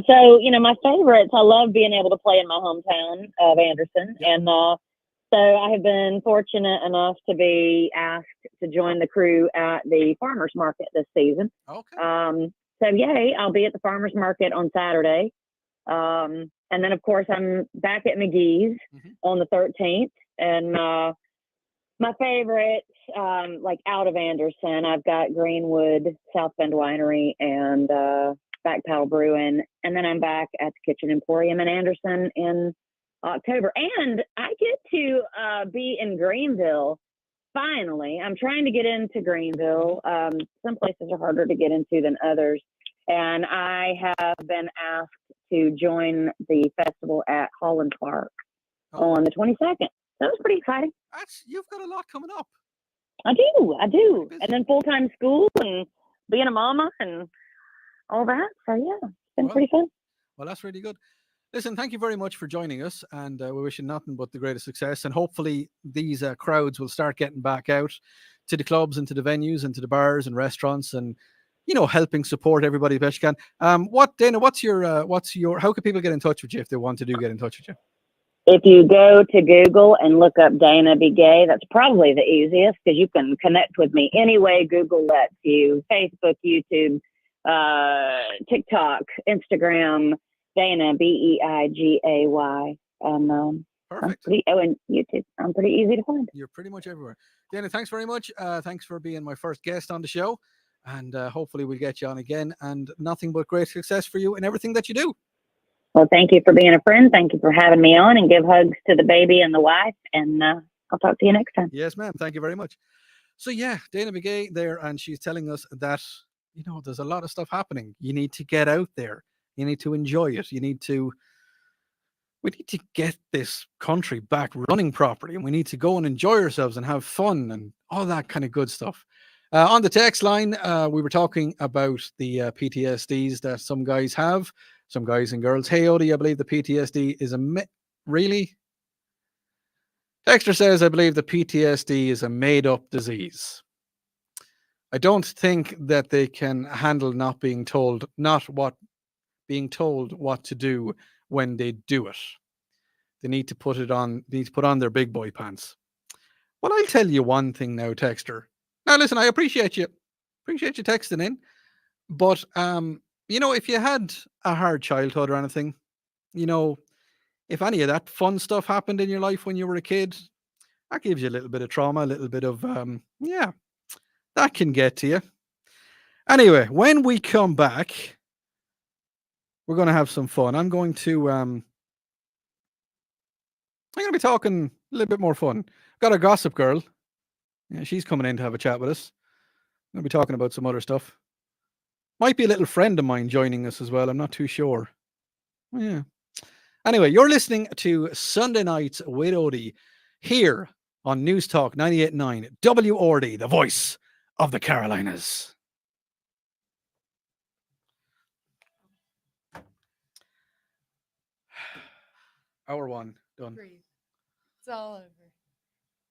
So my favorites. I love being able to play in my hometown of Anderson, Yep. and so I have been fortunate enough to be asked to join the crew at the farmers market this season. Okay. So yay! I'll be at the farmers market on Saturday, and then of course I'm back at McGee's on the 13th, and my favorite, like out of Anderson, I've got Greenwood, South Bend Winery, and Back Paddle Brewing, and then I'm back at the Kitchen Emporium in Anderson in October, and I get to be in Greenville. Finally, I'm trying to get into Greenville. Some places are harder to get into than others, and I have been asked to join the festival at Holland Park on the 22nd. That was pretty exciting. You've got a lot coming up. I do. Pretty busy. And then full-time school and being a mama and all that. So, yeah, it's been pretty fun. Well, that's really good. Listen, thank you very much for joining us, and we wish you nothing but the greatest success. And hopefully these crowds will start getting back out to the clubs and to the venues and to the bars and restaurants and, helping support everybody the best you can. Dana, what's your, how can people get in touch with you if they want to get in touch with you? If you go to Google and look up Dana Be Gay, that's probably the easiest because you can connect with me any way Google lets you. Facebook, YouTube, TikTok, Instagram, Dana, Beigay. Perfect. And YouTube. I'm pretty easy to find. You're pretty much everywhere. Dana, thanks very much. Thanks for being my first guest on the show. And hopefully we'll get you on again. And nothing but great success for you in everything that you do. Well, thank you for being a friend. Thank you for having me on, and give hugs to the baby and the wife. And I'll talk to you next time. Yes, ma'am. Thank you very much. So, yeah, Dana McGay there, and she's telling us that, there's a lot of stuff happening. You need to get out there. You need to enjoy it. We need to get this country back running properly, and we need to go and enjoy ourselves and have fun and all that kind of good stuff. On the text line, we were talking about the PTSDs that some guys have. Some guys and girls. Hey, Odi, I believe the PTSD is really? Dexter says, I believe the PTSD is a made-up disease. I don't think that they can handle not being told what to do when they do it. They need to put on their big boy pants. Well, I'll tell you one thing now, Texter. Now, listen, I appreciate you texting in, but if you had a hard childhood or anything, if any of that fun stuff happened in your life when you were a kid, that gives you a little bit of trauma, a little bit of, that can get to you. Anyway, when we come back, we're going to have some fun. I'm going to be talking a little bit more fun. Got a gossip girl. Yeah, she's coming in to have a chat with us. I'm going to be talking about some other stuff. Might be a little friend of mine joining us as well. I'm not too sure. Yeah. Anyway, you're listening to Sunday Nights with Odi here on News Talk 98.9 WRD, the voice of the Carolinas. Hour one, done. Breathe. It's all over.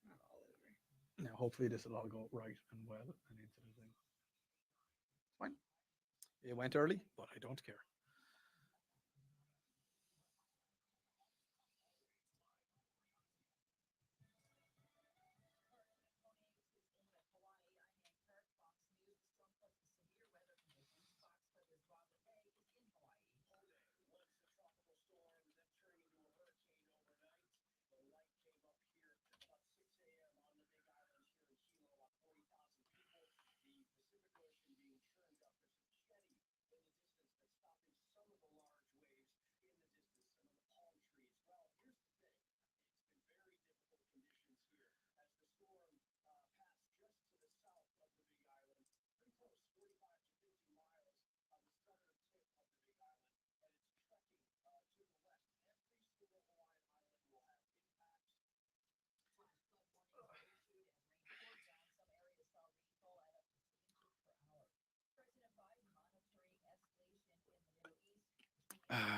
Not all over. Now, hopefully this will all go right and well and into the thing. Fine. It went early, but I don't care.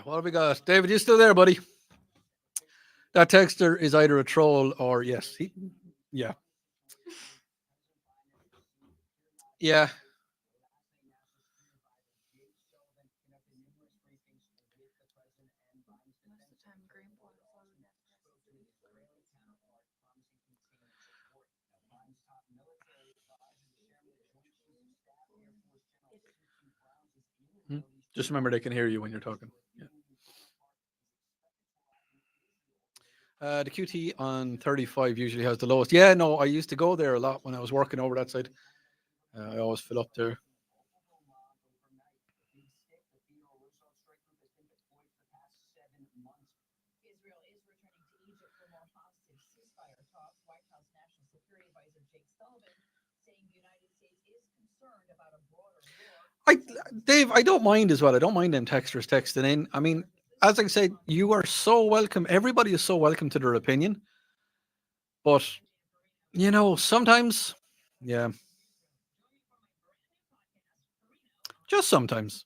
What have we got? David, you still there, buddy? That texter is either a troll or yes. Yeah. Yeah. Just remember they can hear you when you're talking. Yeah. The QT on 35 usually has the lowest. Yeah, no, I used to go there a lot when I was working over that side. I always fill up there. Israel is returning to Egypt for more hostage ceasefire talks. White House National Security Advisor Jake Sullivan saying the United States is concerned about a broader war. I, Dave, I don't mind as well. I don't mind them texters texting in. I mean, as I said, you are so welcome. Everybody is so welcome to their opinion. But, sometimes, yeah, just sometimes.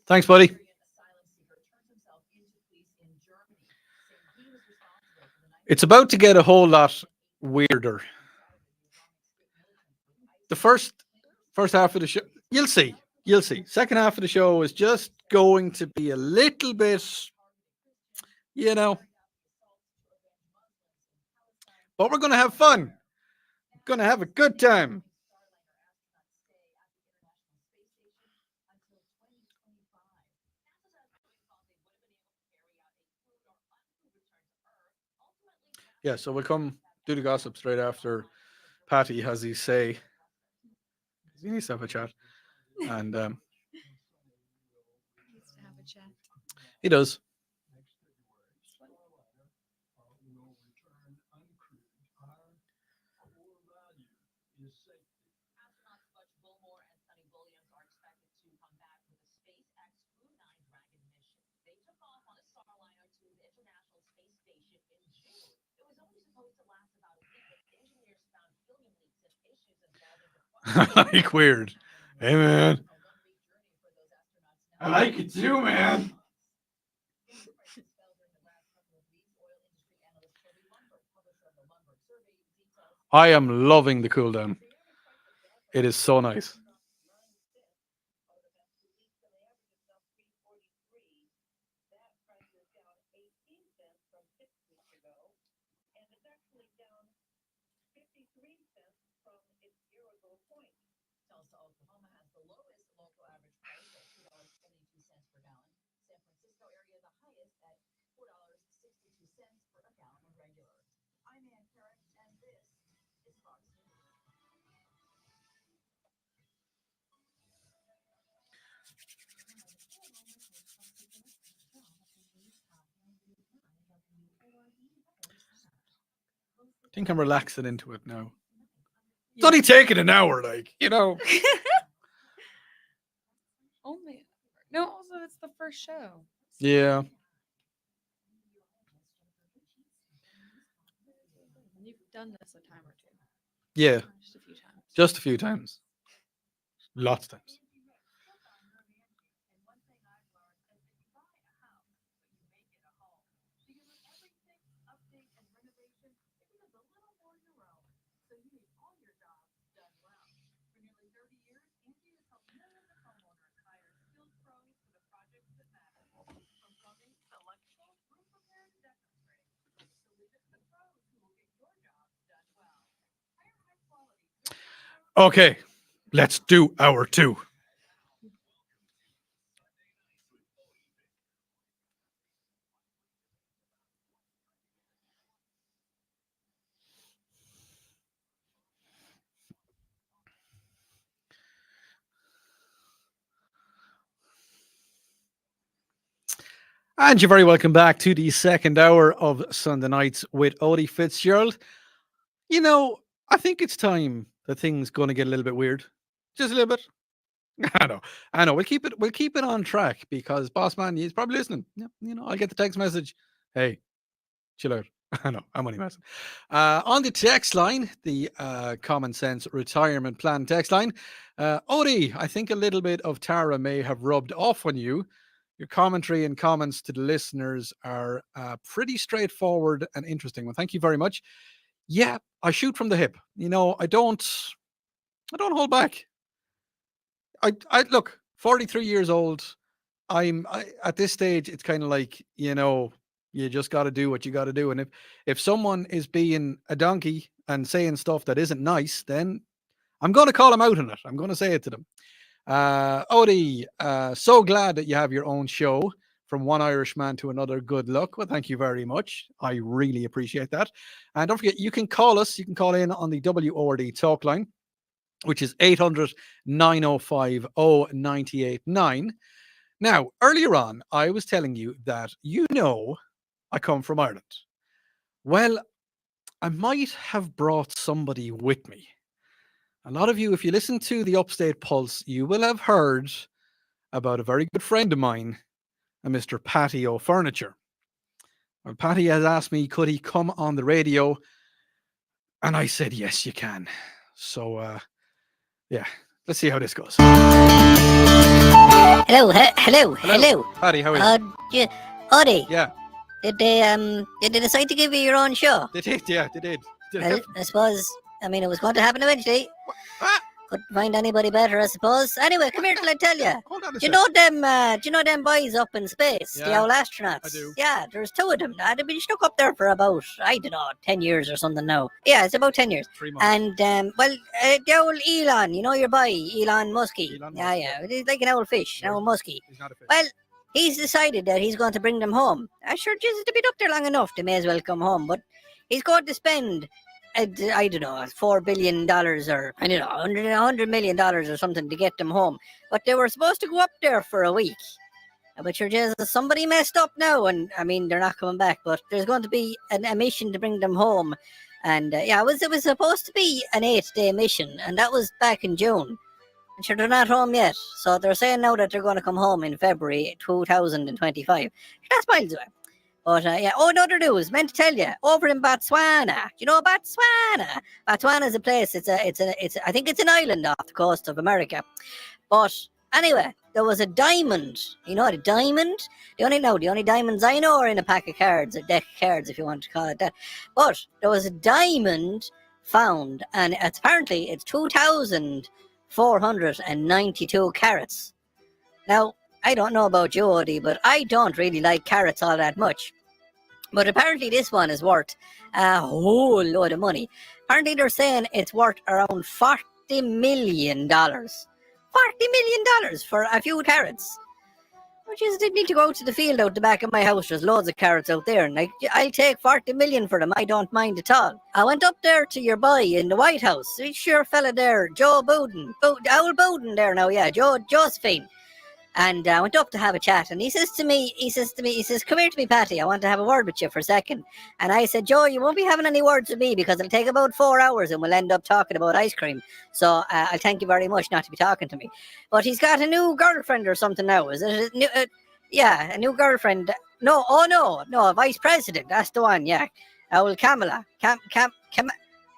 Thanks, buddy. It's about to get a whole lot weirder. The first half of the show, you'll see. You'll see. Second half of the show is just going to be a little bit, you know, but we're going to have fun. Going to have a good time. Yeah, so we'll come do the gossip straight after Patty has his say. He needs to have a chat. And Needs to have a chat. he does. Like weird. Hey, man. I like it too, man. I am loving the cool down. It is so nice. Tulsa, Oklahoma has the lowest local average price at $2.22 per gallon. San Francisco area the highest at $4.62 for a gallon of regular. I'm Ann Carrick, and this is Fox News. I think I'm relaxing into it now. It's only taking an hour, Only no. Also, it's the first show. Yeah. You've done this a time or two. Yeah. Just a few times. Just a few times. Lots of times. Okay, let's do hour two. And you're very welcome back to the second hour of Sunday Nights with Odi Fitzgerald. You know, I think it's time that things going to get a little bit weird. Just a little bit. I know. I know. We'll keep it on track because boss man, he's probably listening. Yeah, I'll get the text message. Hey, chill out. I know. I'm only messing. On the text line, the Common Sense Retirement Plan text line. Odie, I think a little bit of Tara may have rubbed off on you. Your commentary and comments to the listeners are pretty straightforward and interesting. Well, thank you very much. Yeah, I shoot from the hip. I don't hold back. I look 43 years old. At this stage, it's kind of like you just got to do what you got to do, and if someone is being a donkey and saying stuff that isn't nice, then I'm going to call them out on it. I'm going to say it to them. Odie, so glad that you have your own show. From one Irishman to another, good luck. Well, thank you very much. I really appreciate that. And don't forget, you can call us. You can call in on the WORD talk line, which is 800 905 0989. Now, earlier on, I was telling you that I come from Ireland. Well, I might have brought somebody with me. A lot of you, if you listen to the Upstate Pulse, you will have heard about a very good friend of mine, a Mr. Patio Furniture. Well, Patty has asked me, could he come on the radio? And I said, yes, you can. So, yeah, let's see how this goes. Hello. Patty, how are you? Odie, Yeah, did they decide to give you your own show? they did. Yeah, they did. Well, I suppose, it was going to happen eventually. Ah, Couldn't find anybody better, I suppose. Anyway, come here till I tell you. hold on a Do you sec. know them boys up in space? The Yeah, old astronauts? I do. Yeah, there's two of them. They've been stuck up there for about, 10 years or something now. Yeah, it's about 10 years. 3 months. And, the old Elon, your boy, Elon Muskie. Elon Yeah, Musk. yeah. He's like an old fish, an old muskie. He's not a fish. Well, he's decided that he's going to bring them home. I sure just to be up there long enough, they may as well come home. But he's going to spend, I don't know, $4 billion or, I don't know, $100 million or something to get them home. But they were supposed to go up there for a week. But sure, just somebody messed up now, and they're not coming back. But there's going to be a mission to bring them home. And it was supposed to be an 8-day mission, and that was back in June. And sure, they're not home yet. So they're saying now that they're going to come home in February 2025. That's miles away. But another news, meant to tell you, over in Botswana. Do you know Botswana? Botswana is a place. I think it's an island off the coast of America. But anyway, there was a diamond. You know what a diamond? The only diamonds I know are in a pack of cards, a deck of cards, if you want to call it that. But there was a diamond found, and apparently it's 2,492 carats. Now, I don't know about you, Odie, but I don't really like carrots all that much. But apparently this one is worth a whole load of money. Apparently they're saying it's worth around $40 million. $40 million for a few carrots. I just didn't need to go out to the field out the back of my house. There's loads of carrots out there, and I'll take 40 million for them. I don't mind at all. I went up there to your boy in the White House. He's sure fella there, Joe Bowden. Owl Bowden there now, yeah, Josephine. And I went up to have a chat, and he says, come here to me, Patty, I want to have a word with you for a second. And I said, Joe, you won't be having any words with me because it'll take about 4 hours and we'll end up talking about ice cream. So I'll thank you very much not to be talking to me. But he's got a new girlfriend or something now. Is it a new girlfriend? No, a vice president. That's the one, yeah. Old Kamala.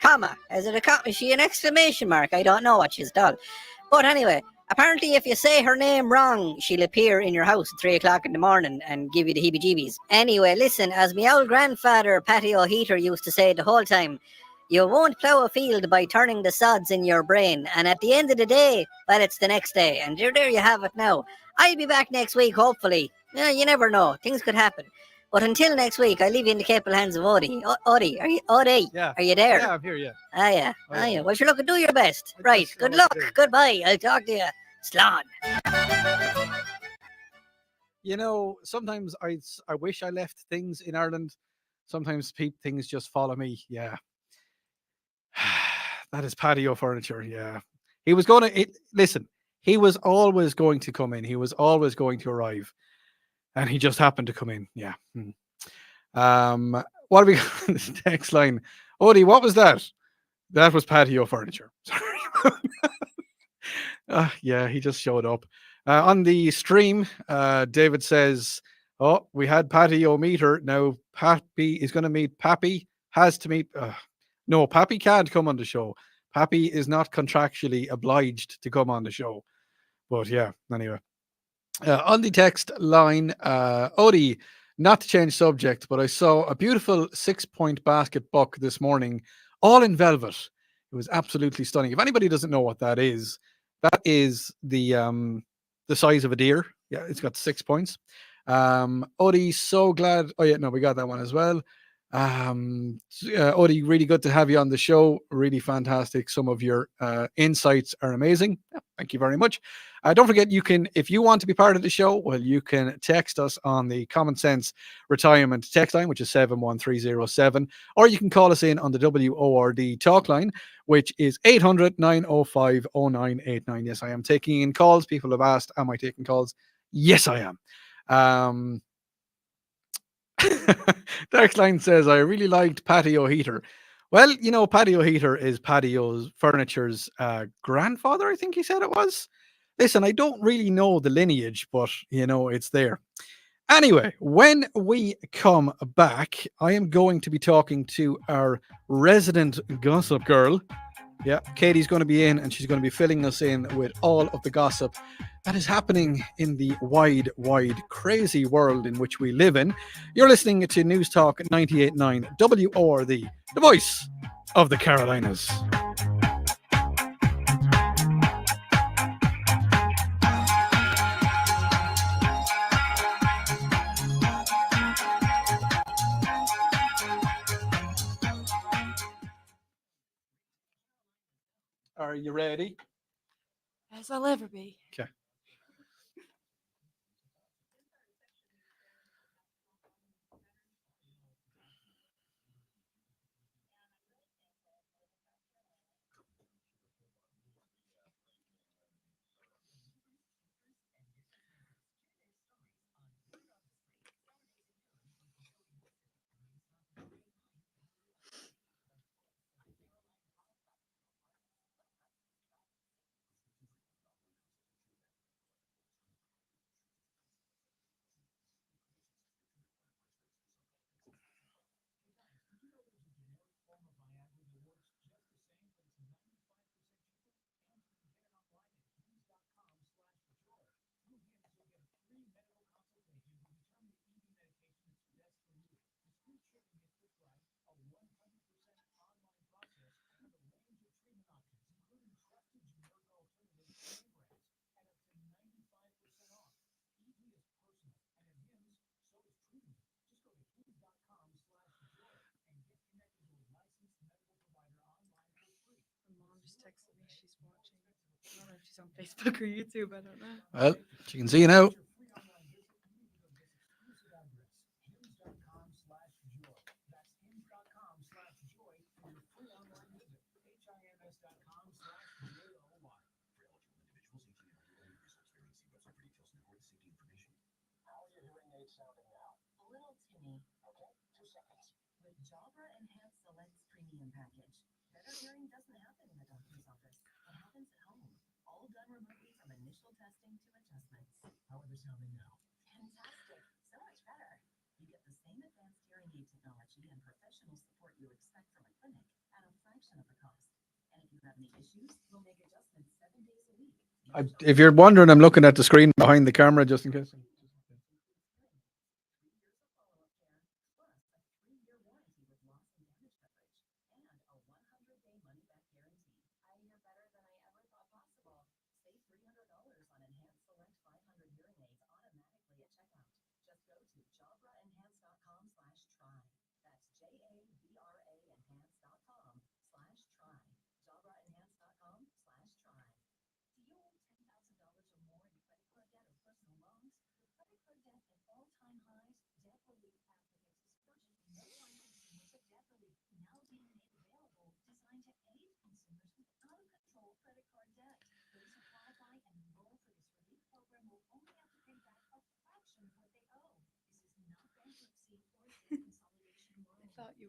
Comma. Is she an exclamation mark? I don't know what she's done. But anyway, apparently, if you say her name wrong, she'll appear in your house at 3 o'clock in the morning and give you the heebie-jeebies. Anyway, listen, as my old grandfather, Patty O'Heater, used to say the whole time, you won't plough a field by turning the sods in your brain. And at the end of the day, well, it's the next day. And there you have it now. I'll be back next week, hopefully. You never know. Things could happen. But until next week, I leave you in the capable hands of Odi. Odi, are you there? Yeah, I'm here, yeah. Ah, yeah. Well, sure, look, do your best. Right, good luck. Goodbye. I'll talk to you. Slán. Sometimes I wish I left things in Ireland. Sometimes things just follow me. Yeah. That is Patio Furniture. Yeah. He was going to, listen, he was always going to come in. He was always going to arrive. and he just happened to come in. Yeah. What have we got on the text line? Odie, what was that? That was patio furniture. Sorry. Yeah, he just showed up. On the stream, David says, "Oh, we had patio meter. Now Pappy is going to meet Pappy. Has to meet. No, Pappy can't come on the show. Pappy is not contractually obliged to come on the show. But yeah, anyway." On the text line, Odie, not to change subject, but I saw a beautiful 6-point basket buck this morning, all in velvet. It was absolutely stunning. If anybody doesn't know what that is the size of a deer. Yeah, it's got 6 points. Odie, so glad. Oh yeah, no, we got that one as well. Odie, really good to have you on the show. Really fantastic. Some of your insights are amazing. Yeah, thank you very much. Don't forget, you can, if you want to be part of the show, well, you can text us on the Common Sense Retirement text line, which is 71307, or you can call us in on the WORD talk line, which is 800 905 0989. Yes, I am taking in calls. People have asked, am I taking calls? Yes, I am. Text line says, I really liked patio heater. Well, you know, patio heater is patio furniture's grandfather, I think he said it was. Listen, I don't really know the lineage, but you know, it's there. Anyway, when we come back, I am going to be talking to our resident gossip girl. Yeah, Katie's going to be in and she's going to be filling us in with all of the gossip that is happening in the wide, crazy world in which we live in. You're listening to News Talk 98.9 WORD, the voice of the Carolinas. Are you ready? As I'll ever be. Okay. Mom just texted me. She's watching. I don't know if she's on Facebook or YouTube. I don't know. Well, you can see you now. A little tinny. Okay, 2 seconds. With Jabra Enhanced Selects Premium Package. Better hearing doesn't happen in the doctor's office. It happens at home. All done remotely from initial testing to adjustments. How are they sounding now? Fantastic. So much better. You get the same advanced hearing aid technology and professional support you expect from a clinic at a fraction of the cost. And if you have any issues, we'll make adjustments 7 days a week. If you're wondering, I'm looking at the screen behind the camera just in case.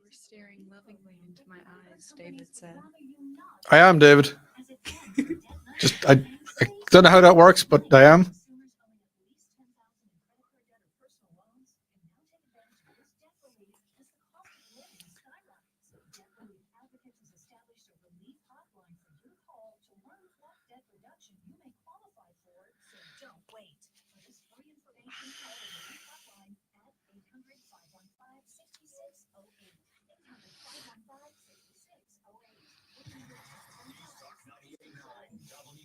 were staring lovingly into my eyes, David said. I am, David. I don't know how that works, but I am.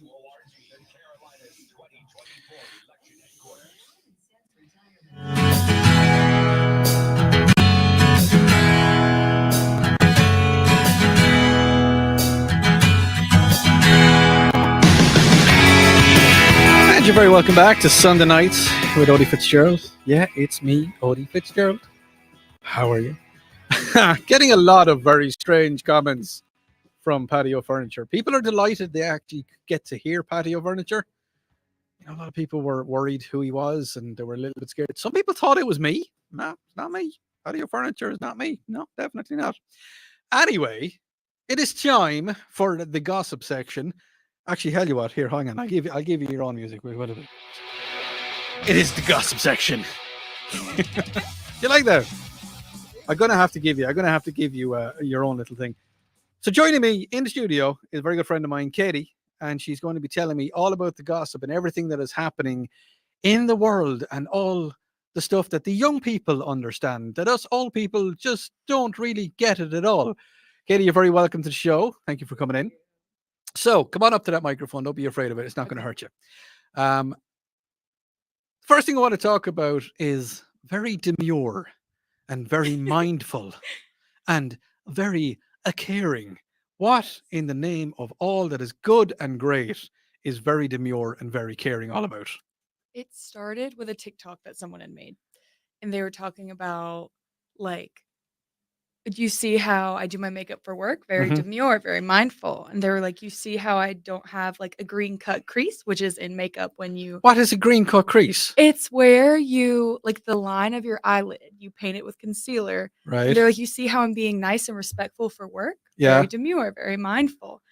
WORD, the Carolinas 2024 election headquarters. And you're very welcome back to Sunday Nights with Odi Fitzgerald. Yeah, it's me, Odi Fitzgerald. How are you? Getting a lot of very strange comments from Patio Furniture. People are delighted they actually get to hear Patio Furniture. You know, a lot of people were worried who he was and they were a little bit scared. Some people thought it was me. No, it's not me. Patio Furniture is not me. No, definitely not. Anyway, it is time for the gossip section. Actually, tell you what, here, hang on. I'll give you your own music. Wait, wait a minute. It is the gossip section. You like that? I'm gonna have to give you your own little thing. So joining me in the studio is a very good friend of mine, Katie, and she's going to be telling me all about the gossip and everything that is happening in the world and all the stuff that the young people understand, that us old people just don't really get it at all. Katie, you're very welcome to the show. Thank you for coming in. So come on up to that microphone. Don't be afraid of it. It's not going to hurt you. First thing I want to talk about is very demure and very mindful and very caring. What in the name of all that is good and great is very demure and very caring all about? It started with a TikTok that someone had made. And they were talking about, like, do you see how I do my makeup for work? Very Mhm. demure, very mindful. And they were like, you see how I don't have like a green cut crease, which is in makeup when you. What is a green cut crease? It's where you, like the line of your eyelid, you paint it with concealer. Right. And they're like, you see how I'm being nice and respectful for work? Yeah. Very demure, very mindful.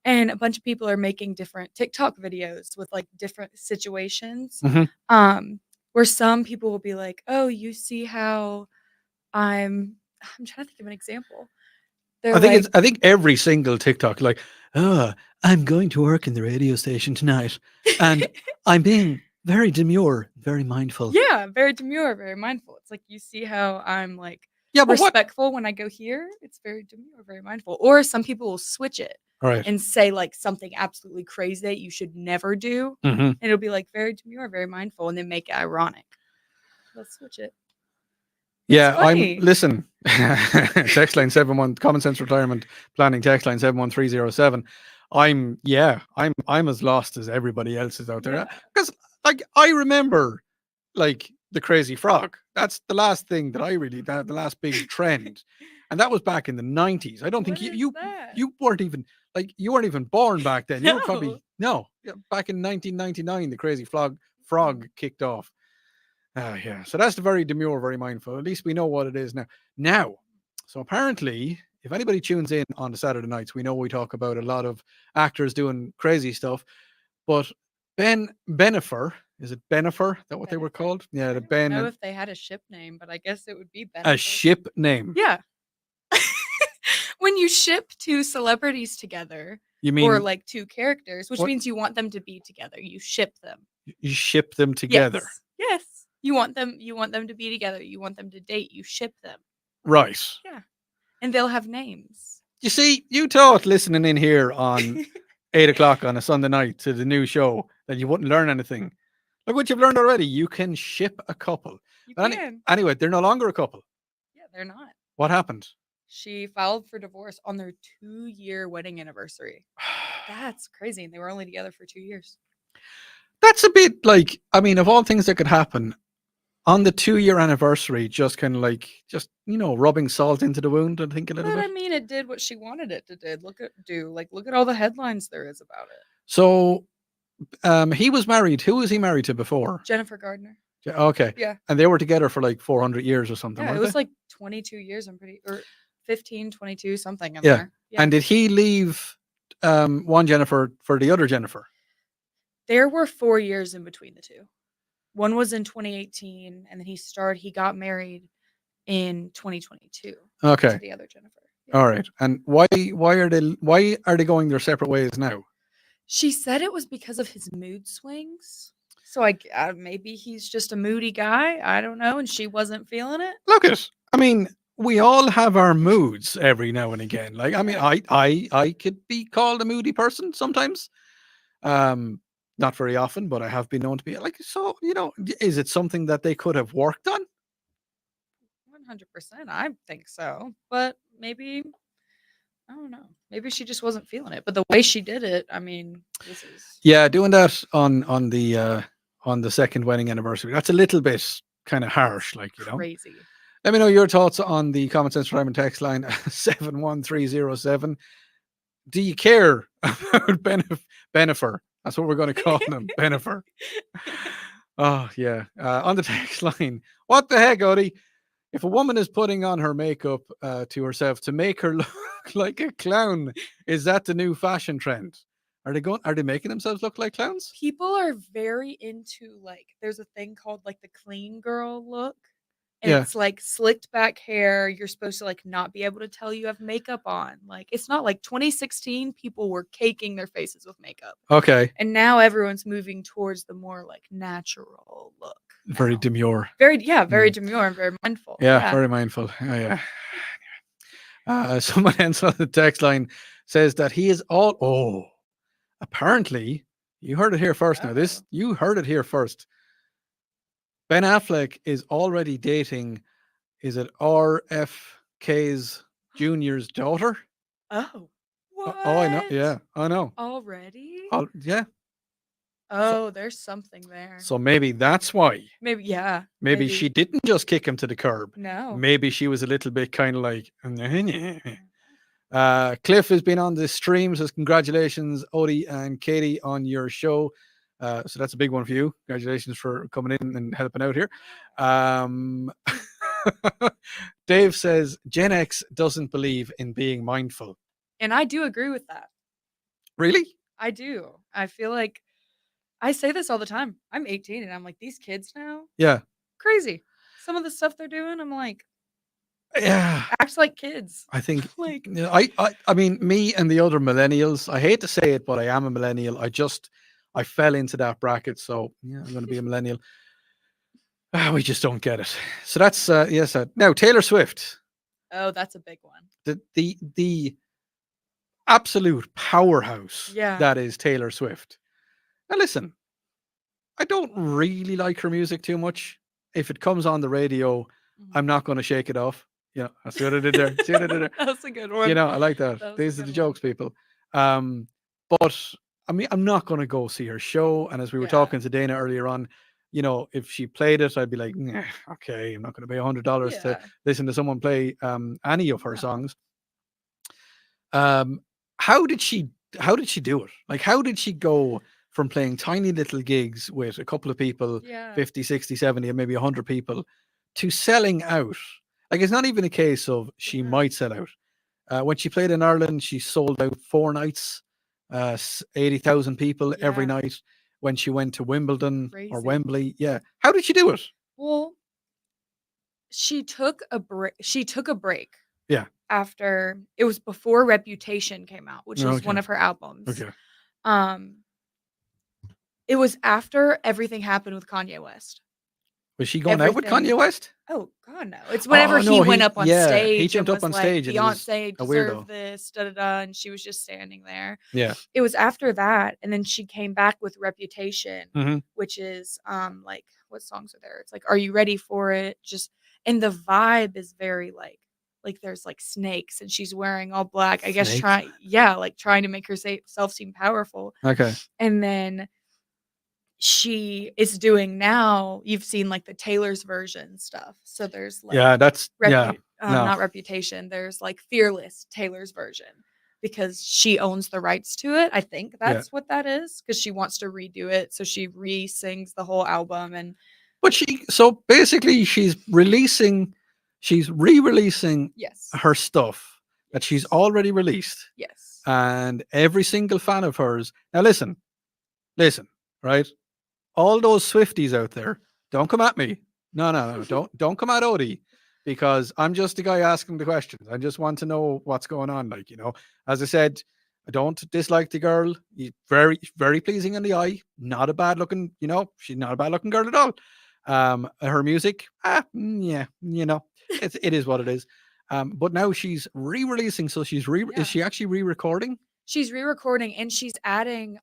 And a bunch of people are making different TikTok videos with like different situations. Mhm. Where some people will be like, oh, you see how I'm trying to think of an example. They're I think every single TikTok, like, oh, I'm going to work in the radio station tonight, and I'm being very demure, very mindful. Yeah, very demure, very mindful. It's like you see how I'm like Yeah, but what? respectful when I go here. It's very demure, very mindful. Or some people will switch it Right. and say like something absolutely crazy that you should never do, Mhm. and it'll be like very demure, very mindful, and then make it ironic. Let's switch it. Yeah, funny. listen. Text line 71 Common Sense Retirement Planning text line 71307. I'm as lost as everybody else is out there. Yeah. Because like I remember like the crazy frog. That's the last thing that I really the last big trend. And that was back in the 90s. I don't think What is you that? weren't even born back then. You were probably No. back in 1999 the crazy frog kicked off. Yeah. So that's the very demure, very mindful. At least we know what it is now. So apparently, if anybody tunes in on the Saturday nights, we know we talk about a lot of actors doing crazy stuff. But Benifer, is it Benifer? Is that what they were called? Yeah, I the don't Ben. know if they had a ship name, but I guess it would be A Benefit. ship name. Yeah. When you ship two celebrities together, You mean or like two characters, which what? means you want them to be together. You ship them. You ship them together. Yes. You want them to be together. You want them to date. You ship them. Right. Yeah. And they'll have names. You see, you thought listening in here on 8 o'clock on a Sunday night to the new show that you wouldn't learn anything. Look what you've learned already. You can ship a couple. You But can. anyway, they're no longer a couple. Yeah, they're not. What happened? She filed for divorce on their 2-year wedding anniversary. That's crazy. And they were only together for 2 years. That's a bit like, I mean, of all things that could happen on the 2-year anniversary, just kind of like, rubbing salt into the wound, I think a little But bit. I mean, it did what she wanted it to do. Look at all the headlines there is about it. So he was married. Who was he married to before? Jennifer Gardner. Okay. Yeah. And they were together for like 400 years or something, Yeah, it weren't was they? like 22 years. I'm pretty. Or 15, 22, something in Yeah. there. Yeah. And did he leave one Jennifer for the other Jennifer? There were 4 years in between the two. One was in 2018, and then he got married in 2022 Okay. to the other Jennifer. Yeah. All right. And why are they going their separate ways now? She said it was because of his mood swings. So maybe he's just a moody guy. I don't know, and she wasn't feeling it. Look at, I mean, we all have our moods every now and again. Like, I mean, I could be called a moody person sometimes. Not very often, but I have been known to be like, so, is it something that they could have worked on? 100%. I think so. But maybe I don't know. Maybe she just wasn't feeling it. But the way she did it, I mean, this is Yeah, doing that on the second wedding anniversary, that's a little bit kind of harsh, like, crazy. Let me know your thoughts on the Common Sense Crime and Text line 71307. Do you care about Benifer? That's what we're going to call him, Benifer. Oh, yeah. On the text line, what the heck, Odi? If a woman is putting on her makeup to herself to make her look like a clown, is that the new fashion trend? Are they making themselves look like clowns? People are very into there's a thing called the clean girl look. And Yeah. it's slicked back hair. You're supposed to not be able to tell you have makeup on. It's not like 2016 people were caking their faces with makeup. Okay. And now everyone's moving towards the more natural look. Very now. demure. Very demure and very mindful. Yeah, very mindful. Oh, yeah. Someone else on the text line says that he is apparently, you heard it here first. Now, you heard it here first. Ben Affleck is already dating, is it RFK's Jr.'s daughter? Oh. What? Oh, I know. Yeah, I know. Already? Yeah. Oh, there's something there. So maybe that's why. Maybe, yeah. Maybe she didn't just kick him to the curb. No. Maybe she was a little bit kind of like, Cliff has been on the stream, says congratulations, Odi and Katie, on your show. So that's a big one for you. Congratulations for coming in and helping out here. Dave says Gen X doesn't believe in being mindful. And I do agree with that. Really? I do. I feel like I say this all the time. I'm 18 and I'm like, these kids now? Yeah. Crazy. Some of the stuff they're doing, I'm like, yeah, acts like kids. I think I mean, me and the other millennials, I hate to say it, but I am a millennial. I fell into that bracket, so yeah, I'm going to be a millennial. We just don't get it. So that's yes. Now Taylor Swift. Oh, that's a big one. The absolute powerhouse that is Taylor Swift. Now listen, I don't really like her music too much. If it comes on the radio, I'm not going to shake it off. Yeah, I see what I did there. See what I did there. That's a good one. I like that. These are the jokes, people. But I mean, I'm not going to go see her show. And as we were talking to Dana earlier on, if she played it, I'd be like, nah, okay, I'm not going to pay $100 to listen to someone play any of her songs. How did she do it? Like, how did she go from playing tiny little gigs with a couple of people, 50, 60, 70, and maybe 100 people, to selling out? Like, it's not even a case of she might sell out. When she played in Ireland, she sold out 4 nights, 80,000 people every night. When she went to Wimbledon or Wembley, how did she do it? Well, she took a break. Yeah. After it was before Reputation came out, which is one of her albums. Okay. It was after everything happened with Kanye West. Was she going out with Kanye West? Oh God, no! It's whenever he went up on stage. He jumped up on stage. Beyonce deserved this, and she was just standing there. Yeah. It was after that, and then she came back with Reputation, Mhm. which is like, what songs are there? It's like, Are You Ready for It? And the vibe is very like there's like snakes, and she's wearing all black. I guess trying to make herself seem powerful. Okay. And then she is doing now, you've seen like the Taylor's version stuff. So there's like not Reputation. There's like Fearless, Taylor's version, because she owns the rights to it. I think that's what that is, because she wants to redo it. So she re-sings the whole album. But so basically she's releasing she's re-releasing Yes. her stuff that she's Yes. already released, Yes. and every single fan of hers. Now listen, right? All those Swifties out there, don't come at me. No, don't come at Odie, because I'm just the guy asking the questions. I just want to know what's going on. Like, as I said, I don't dislike the girl. Very, very pleasing in the eye. Not a bad looking, she's not a bad looking girl at all. Her music, yeah, it is what it is. But now she's re-releasing, so is Yeah. she actually re-recording? She's re-recording and she's adding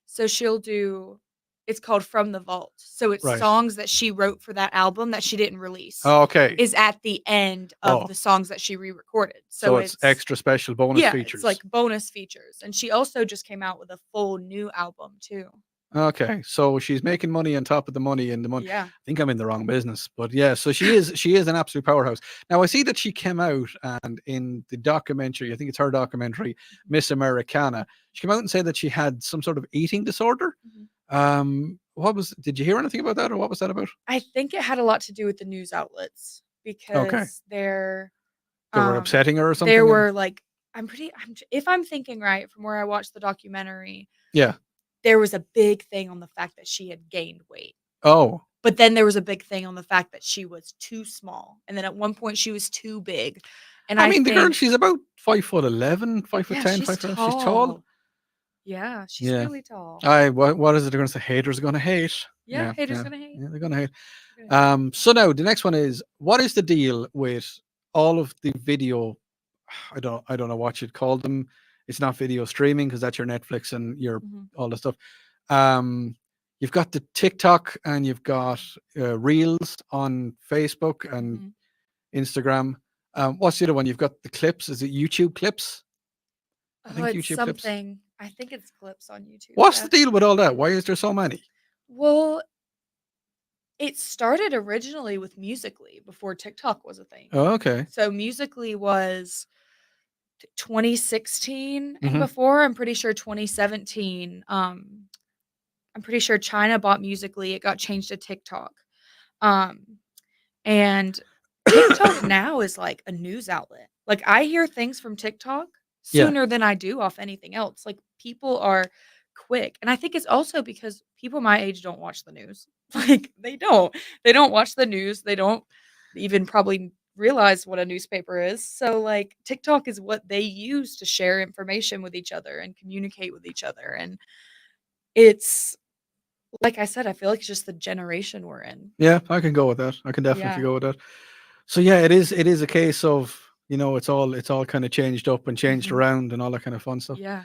so she'll do it's called From the Vault. So it's Right. songs that she wrote for that album that she didn't release Okay. is at the end of Oh. the songs that she re-recorded. So it's extra special bonus yeah, features. it's like bonus features. And she also just came out with a full new album too. Okay, so she's making money on top of the money and the money. Yeah. I think I'm in the wrong business, but yeah. So she is an absolute powerhouse. Now I see that she came out and in the documentary, I think it's her documentary, Miss Americana. She came out and said that she had some sort of eating disorder. Did you hear anything about that, or what was that about? I think it had a lot to do with the news outlets because They were upsetting her or something. there were like if I'm thinking right from where I watched the documentary, Yeah. there was a big thing on the fact that she had gained weight. Oh. But then there was a big thing on the fact that she was too small. And then at one point she was too big. And I mean, the girl, think she's about 5'11", 5'10", she's 5'11". She's tall. Yeah, she's Yeah. really tall. What is it they're going to say? Haters are going to hate. Yeah, haters gonna hate. Yeah, they're going to hate. So now the next one is, what is the deal with all of the video? I don't know what you'd call them. It's not video streaming because that's your Netflix and your all the stuff. You've got the TikTok and you've got Reels on Facebook and Instagram. What's the other one? You've got the clips. Is it YouTube clips? I think it's something. I think it's clips on YouTube. What's the deal with all that? Why is there so many? Well, it started originally with Musical.ly before TikTok was a thing. Oh, okay. So Musical.ly was 2016 and Mhm. before. I'm pretty sure 2017. I'm pretty sure China bought Musical.ly. It got changed to TikTok. And TikTok now is like a news outlet. Like I hear things from TikTok Yeah. sooner than I do off anything else. Like people are quick. And I think it's also because people my age don't watch the news. Like they don't. They don't watch the news. They don't even probably realize what a newspaper is. So like TikTok is what they use to share information with each other and communicate with each other. And it's like I said, I feel like it's just the generation we're in. Yeah, I can go with that. I can definitely Yeah. go with that. So yeah, it is a case of, it's all kind of changed up and changed around and all that kind of fun stuff. Yeah.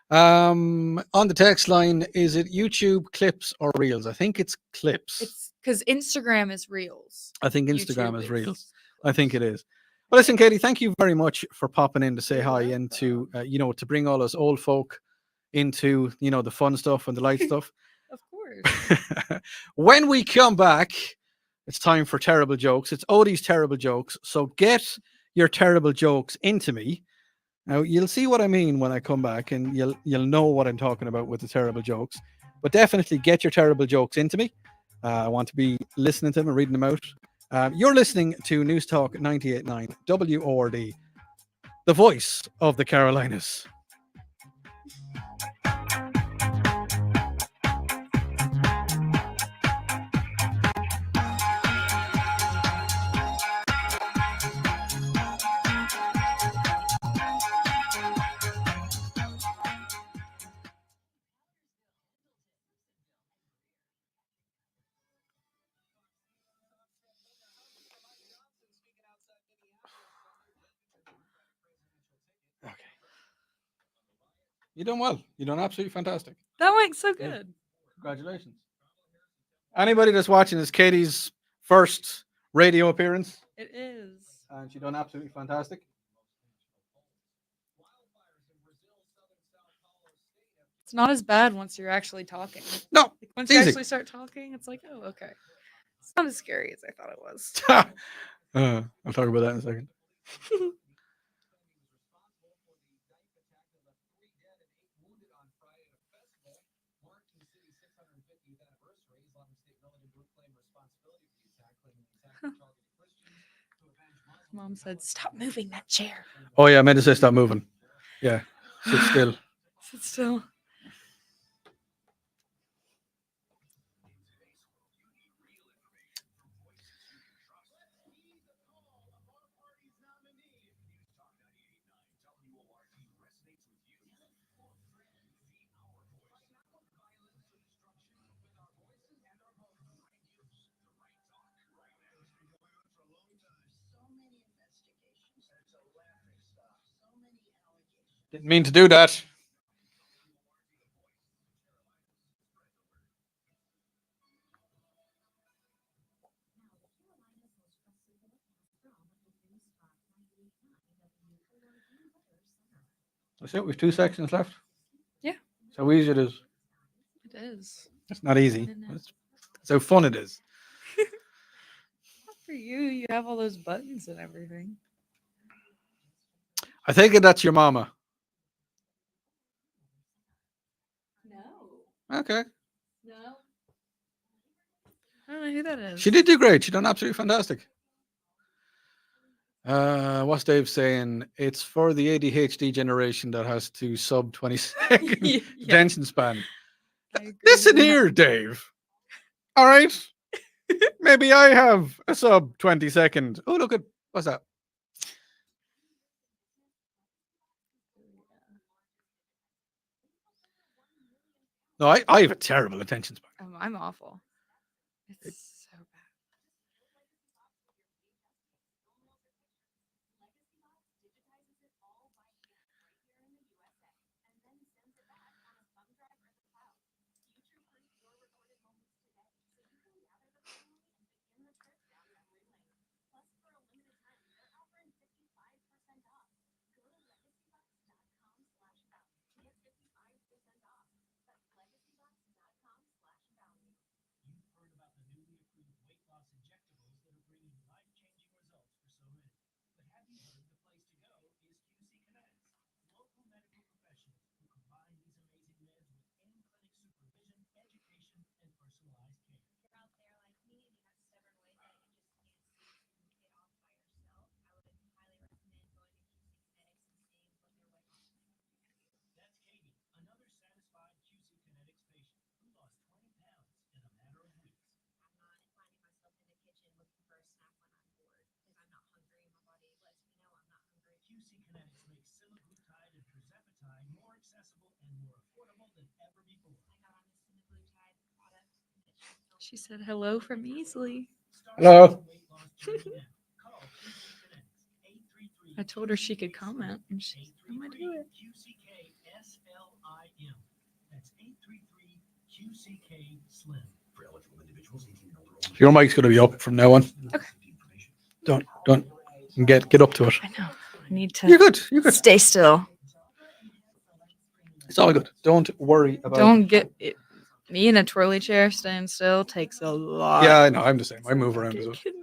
On the text line, is it YouTube clips or Reels? I think it's clips. It's because Instagram is Reels. I think Instagram YouTube is Reels. I think it is. Well, listen, Katie, thank you very much for popping in to say hi and to to bring all us old folk into the fun stuff and the light stuff. Of course. When we come back, it's time for terrible jokes. It's Odie's terrible jokes. So get your terrible jokes into me. Now you'll see what I mean when I come back, and you'll know what I'm talking about with the terrible jokes. But definitely get your terrible jokes into me. I want to be listening to them and reading them out. You're listening to News Talk 98.9 WORD, the voice of the Carolinas. Okay. You're doing well. You're doing absolutely fantastic. That went so good. Congratulations. Anybody that's watching is Katie's first radio appearance. It is. And she's done absolutely fantastic. It's not as bad once you're actually talking. No. Like once easy. you actually start talking, it's like, oh, okay. It's not as scary as I thought it was. I'll talk about that in a second. Mom said, "Stop moving that chair. Oh yeah, I meant to say stop moving. Yeah, sit still. Sit still." Didn't mean to do that. That's it. We've 2 sections left. Yeah. That's how easy it is. It is. It's not easy. I know. It's how fun it is. For you, you have all those buttons and everything. I take it that's your mama. No. Okay. No. I don't know who that is. She did do great. She done absolutely fantastic. What's Dave saying? It's for the ADHD generation that has to sub 20-second Yeah. attention span. I agree Listen with that. here, Dave. All right. Maybe I have a sub 20-second. Oh, look at what's that? No, I have a terrible attention span. I'm awful. It's so bad. She said hello from Easily. Hello. I told her she could comment, and she's I'm gonna do it. Your mic's going to be up from now on. Okay. Don't get up to it. I know. I need to You're good. You're good. stay still. It's all good. Don't worry about Don't get it. Me in a twirly chair staying still takes a lot. Yeah, I know. I'm the same. I move around as well. It can move.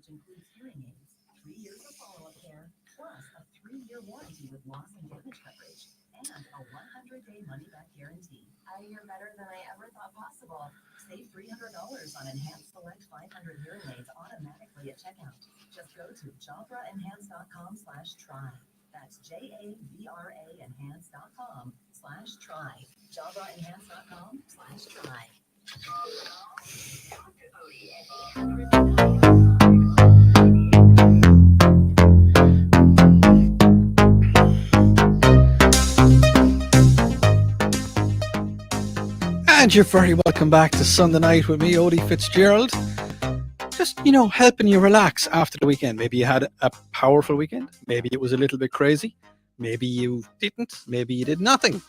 Includes hearing aids, 3 years of follow-up care, plus a 3-year warranty with loss and damage coverage, and a 100-day money-back guarantee. I hear better than I ever thought possible. Save $300 on Enhanced Select 500 hearing aids automatically at checkout. Just go to jabraenhance.com/try. That's JAVRA enhance.com/try. jabraenhance.com/try. And you're very welcome back to Sunday Night with me, Odi Fitzgerald. Just, helping you relax after the weekend. Maybe you had a powerful weekend. Maybe it was a little bit crazy. Maybe you didn't. Maybe you did nothing. Maybe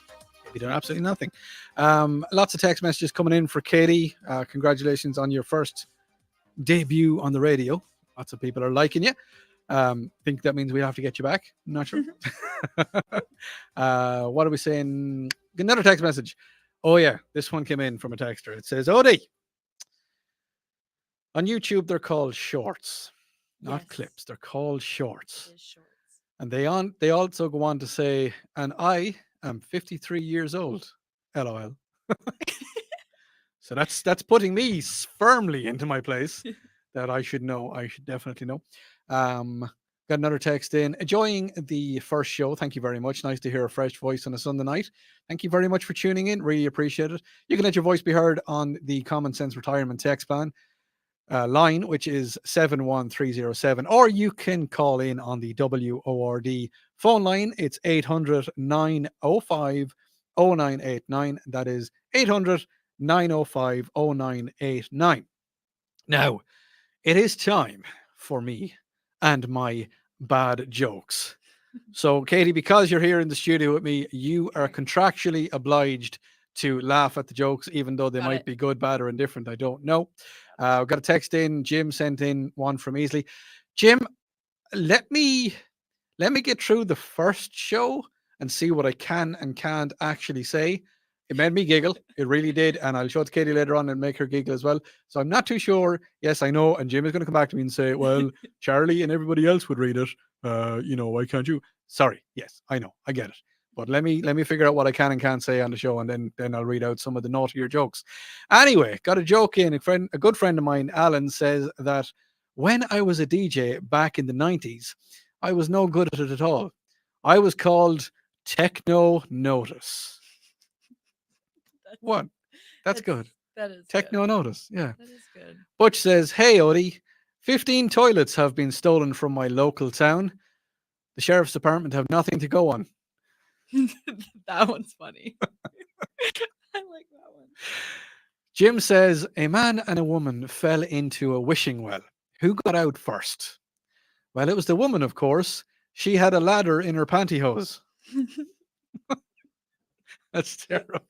you did absolutely nothing. Lots of text messages coming in for Katie. Congratulations on your first debut on the radio. Lots of people are liking you. Think that means we have to get you back. I'm not sure. What are we saying? Another text message. Oh yeah, this one came in from a texter. It says, Odi, on YouTube they're called shorts. not Yes. clips. They're called shorts. It is shorts. And they also go on to say, and I am 53 years old. LOL. So that's putting me firmly into my place that I should know. I should definitely know. Um, got another text in. Enjoying the first show. Thank you very much. Nice to hear a fresh voice on a Sunday night. Thank you very much for tuning in. Really appreciate it. You can let your voice be heard on the Common Sense Retirement Text Plan line, which is 71307, or you can call in on the WORD phone line. It's 800 905 0989. That is 800 905 0989. Now, it is time for me and my bad jokes. So, Katie, because you're here in the studio with me, you are contractually obliged to laugh at the jokes, even though they Got might it. be good, bad, or indifferent. I don't know. I've got a text in. Jim sent in one from Easley. Jim, let me get through the first show and see what I can and can't actually say. It made me giggle. It really did. And I'll show it to Katie later on and make her giggle as well. So I'm not too sure. Yes, I know. And Jim is going to come back to me and say, well, Charlie and everybody else would read it. Why can't you? Sorry. Yes, I know. I get it. But let me figure out what I can and can't say on the show, and then I'll read out some of the naughtier jokes. Anyway, got a joke in. A good friend of mine, Alan, says that when I was a DJ back in the 90s, I was no good at it at all. I was called Techno Notice. What? That's good. That is Techno good. Notice. Yeah. That is good. Butch says, hey, Odi, 15 toilets have been stolen from my local town. The sheriff's department have nothing to go on. That one's funny. I like that one. Jim says, a man and a woman fell into a wishing well. Who got out first? Well, it was the woman, of course. She had a ladder in her pantyhose. That's terrible.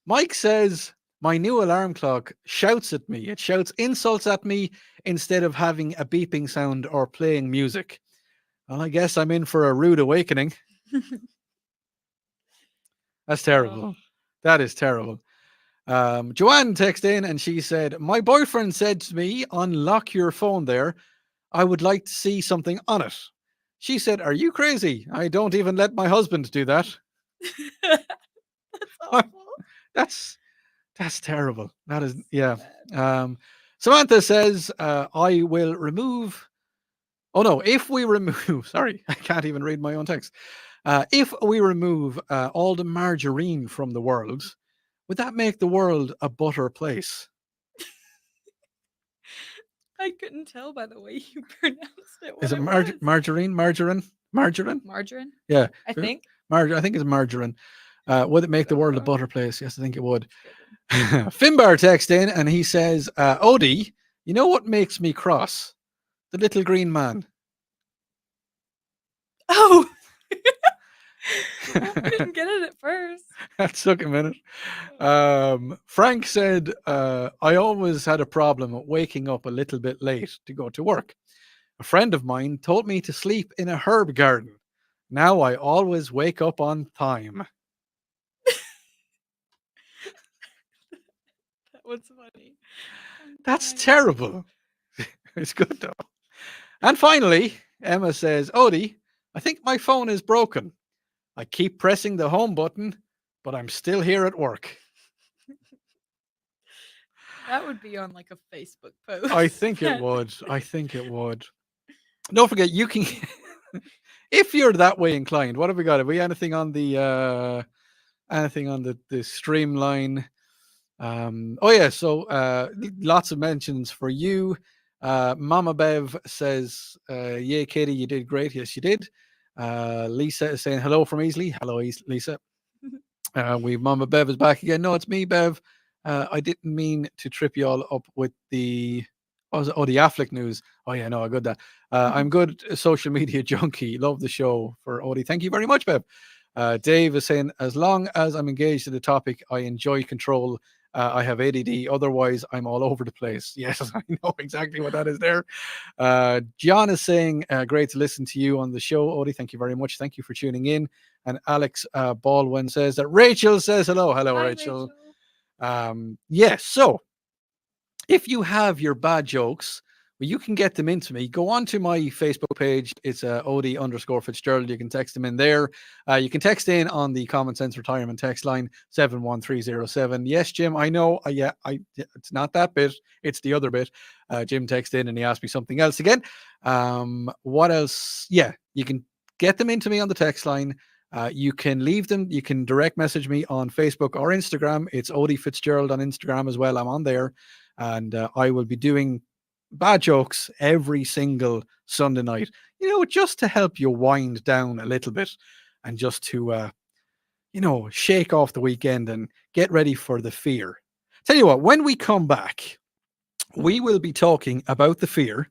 Mike says, my new alarm clock shouts at me. It shouts insults at me instead of having a beeping sound or playing music. Well, I guess I'm in for a rude awakening. That's terrible. That is terrible. Joanne texted in and she said, my boyfriend said to me, unlock your phone there. I would like to see something on it. She said, are you crazy? I don't even let my husband do that. That's awful. That's terrible. That is, yeah. Samantha says, I will remove. Oh no, if we remove, sorry, I can't even read my own text. If we remove all the margarine from the world, would that make the world a butter place? I couldn't tell by the way you pronounced it. Is it was. margarine? Margarine? Margarine? Yeah. I think. I think it's margarine. Would it make the world a butter place? Yes, I think it would. Finbar texts in and he says, Odi, you know what makes me cross? The little green man. Oh! I didn't get it at first. That took a minute. Frank said, I always had a problem waking up a little bit late to go to work. A friend of mine told me to sleep in a herb garden. Now I always wake up on time. That was funny. That's terrible. It's good though. And finally, Emma says, Odi, I think my phone is broken. I keep pressing the home button, but I'm still here at work. That would be on like a Facebook post. I think it would. I think it would. Don't forget, you can, if you're that way inclined, what have we got? Have we anything on the streamline? Oh yeah, so lots of mentions for you. Mama Bev says, yeah, Katie, you did great. Yes, you did. Lisa is saying hello from Easley. Hello, Lisa. Mama Bev is back again. No, it's me, Bev. I didn't mean to trip you all up with the the Affleck news. Oh yeah, no, I got that. I'm good social media junkie. Love the show for Odie. Thank you very much, Bev. Dave is saying, as long as I'm engaged in the topic, I enjoy control. I have ADD. Otherwise, I'm all over the place. Yes, I know exactly what that is there. John is saying, great to listen to you on the show, Odie. Thank you very much. Thank you for tuning in. And Alex Baldwin says that Rachel says hello. Hello, Hi, Rachel. Yes, so if you have your bad jokes, well, you can get them into me. Go on to my Facebook page. It's Odi_Fitzgerald. You can text them in there. You can text in on the Common Sense Retirement text line 71307. Yes, Jim, I know. It's not that bit. It's the other bit. Jim texted in and he asked me something else again. What else? Yeah, you can get them into me on the text line. You can leave them. You can direct message me on Facebook or Instagram. It's Odi Fitzgerald on Instagram as well. I'm on there. And I will be doing bad jokes every single Sunday night, just to help you wind down a little bit and just to, shake off the weekend and get ready for the fear. Tell you what, when we come back, we will be talking about the fear. A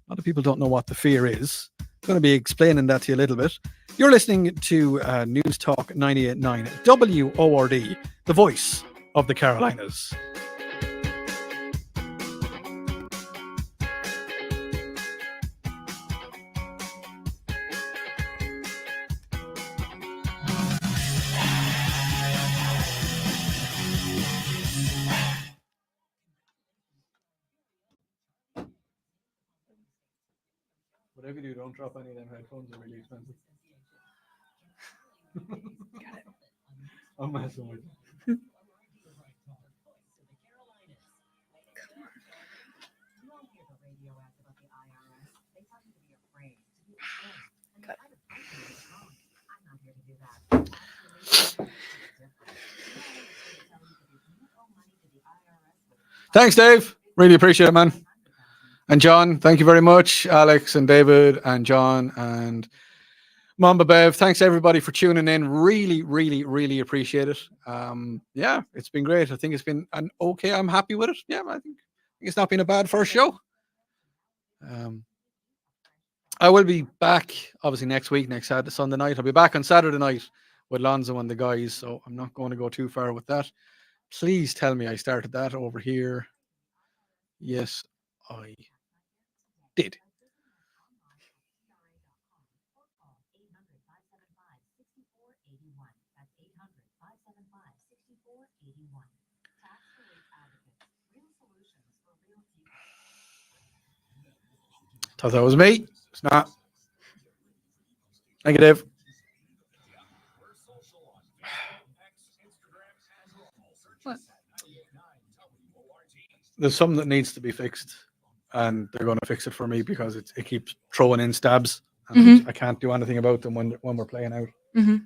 lot of people don't know what the fear is. I'm going to be explaining that to you a little bit. You're listening to News Talk 98.9 WORD, the voice of the Carolinas. Whatever you do, don't drop any of them headphones. They're really expensive. Got it. I'm messing with you. Thanks, Dave. Really appreciate it, man. And John, thank you very much. Alex and David and John and Mamba Bev. Thanks everybody for tuning in. Really, really, really appreciate it. Yeah, it's been great. I think it's been okay. I'm happy with it. Yeah, I think it's not been a bad first show. I will be back obviously next week, next Saturday, Sunday night. I'll be back on Saturday night with Lonzo and the guys, so I'm not going to go too far with that. Please tell me I started that over here. Yes, I did. Thought that was me. It's not. Thank you, Dave. What? There's something that needs to be fixed, and they're going to fix it for me because it keeps throwing in stabs, and I can't do anything about them when we're playing out. Mm-hmm.